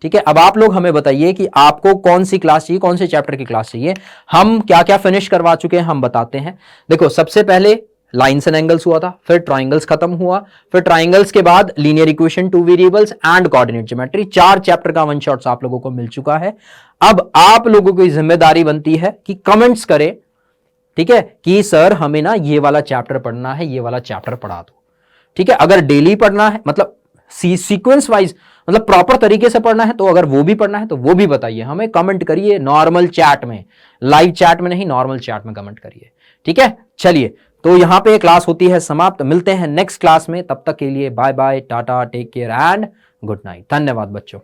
ठीक है, अब आप लोग हमें बताइए कि आपको कौन सी क्लास चाहिए, कौन से चैप्टर की क्लास चाहिए। हम क्या क्या फिनिश करवा चुके हैं हम बताते हैं। देखो, सबसे पहले लाइन्स एंड एंगल्स हुआ था, फिर ट्राइंगल्स खत्म हुआ, फिर ट्राइंगल्स के बाद linear equation, 2 variables and coordinate geometry. 4 chapter का वन शॉट्स आप लोगों को मिल चुका है। अब आप लोगों की जिम्मेदारी बनती है कि कमेंट्स करें, ठीक है, कि सर हमें ना ये वाला चैप्टर पढ़ना है, ये वाला चैप्टर पढ़ा दो। ठीक है, अगर डेली पढ़ना है, मतलब सीक्वेंस वाइज, मतलब प्रॉपर तरीके से पढ़ना है, तो अगर वो भी पढ़ना है तो वो भी बताइए हमें, कमेंट करिए नॉर्मल चैट में, लाइव चैट में नहीं, नॉर्मल चैट में कमेंट करिए। ठीक है, चलिए, तो यहां पे क्लास होती है समाप्त। मिलते हैं नेक्स्ट क्लास में, तब तक के लिए bye bye, tata, take care and good night. धन्यवाद बच्चों।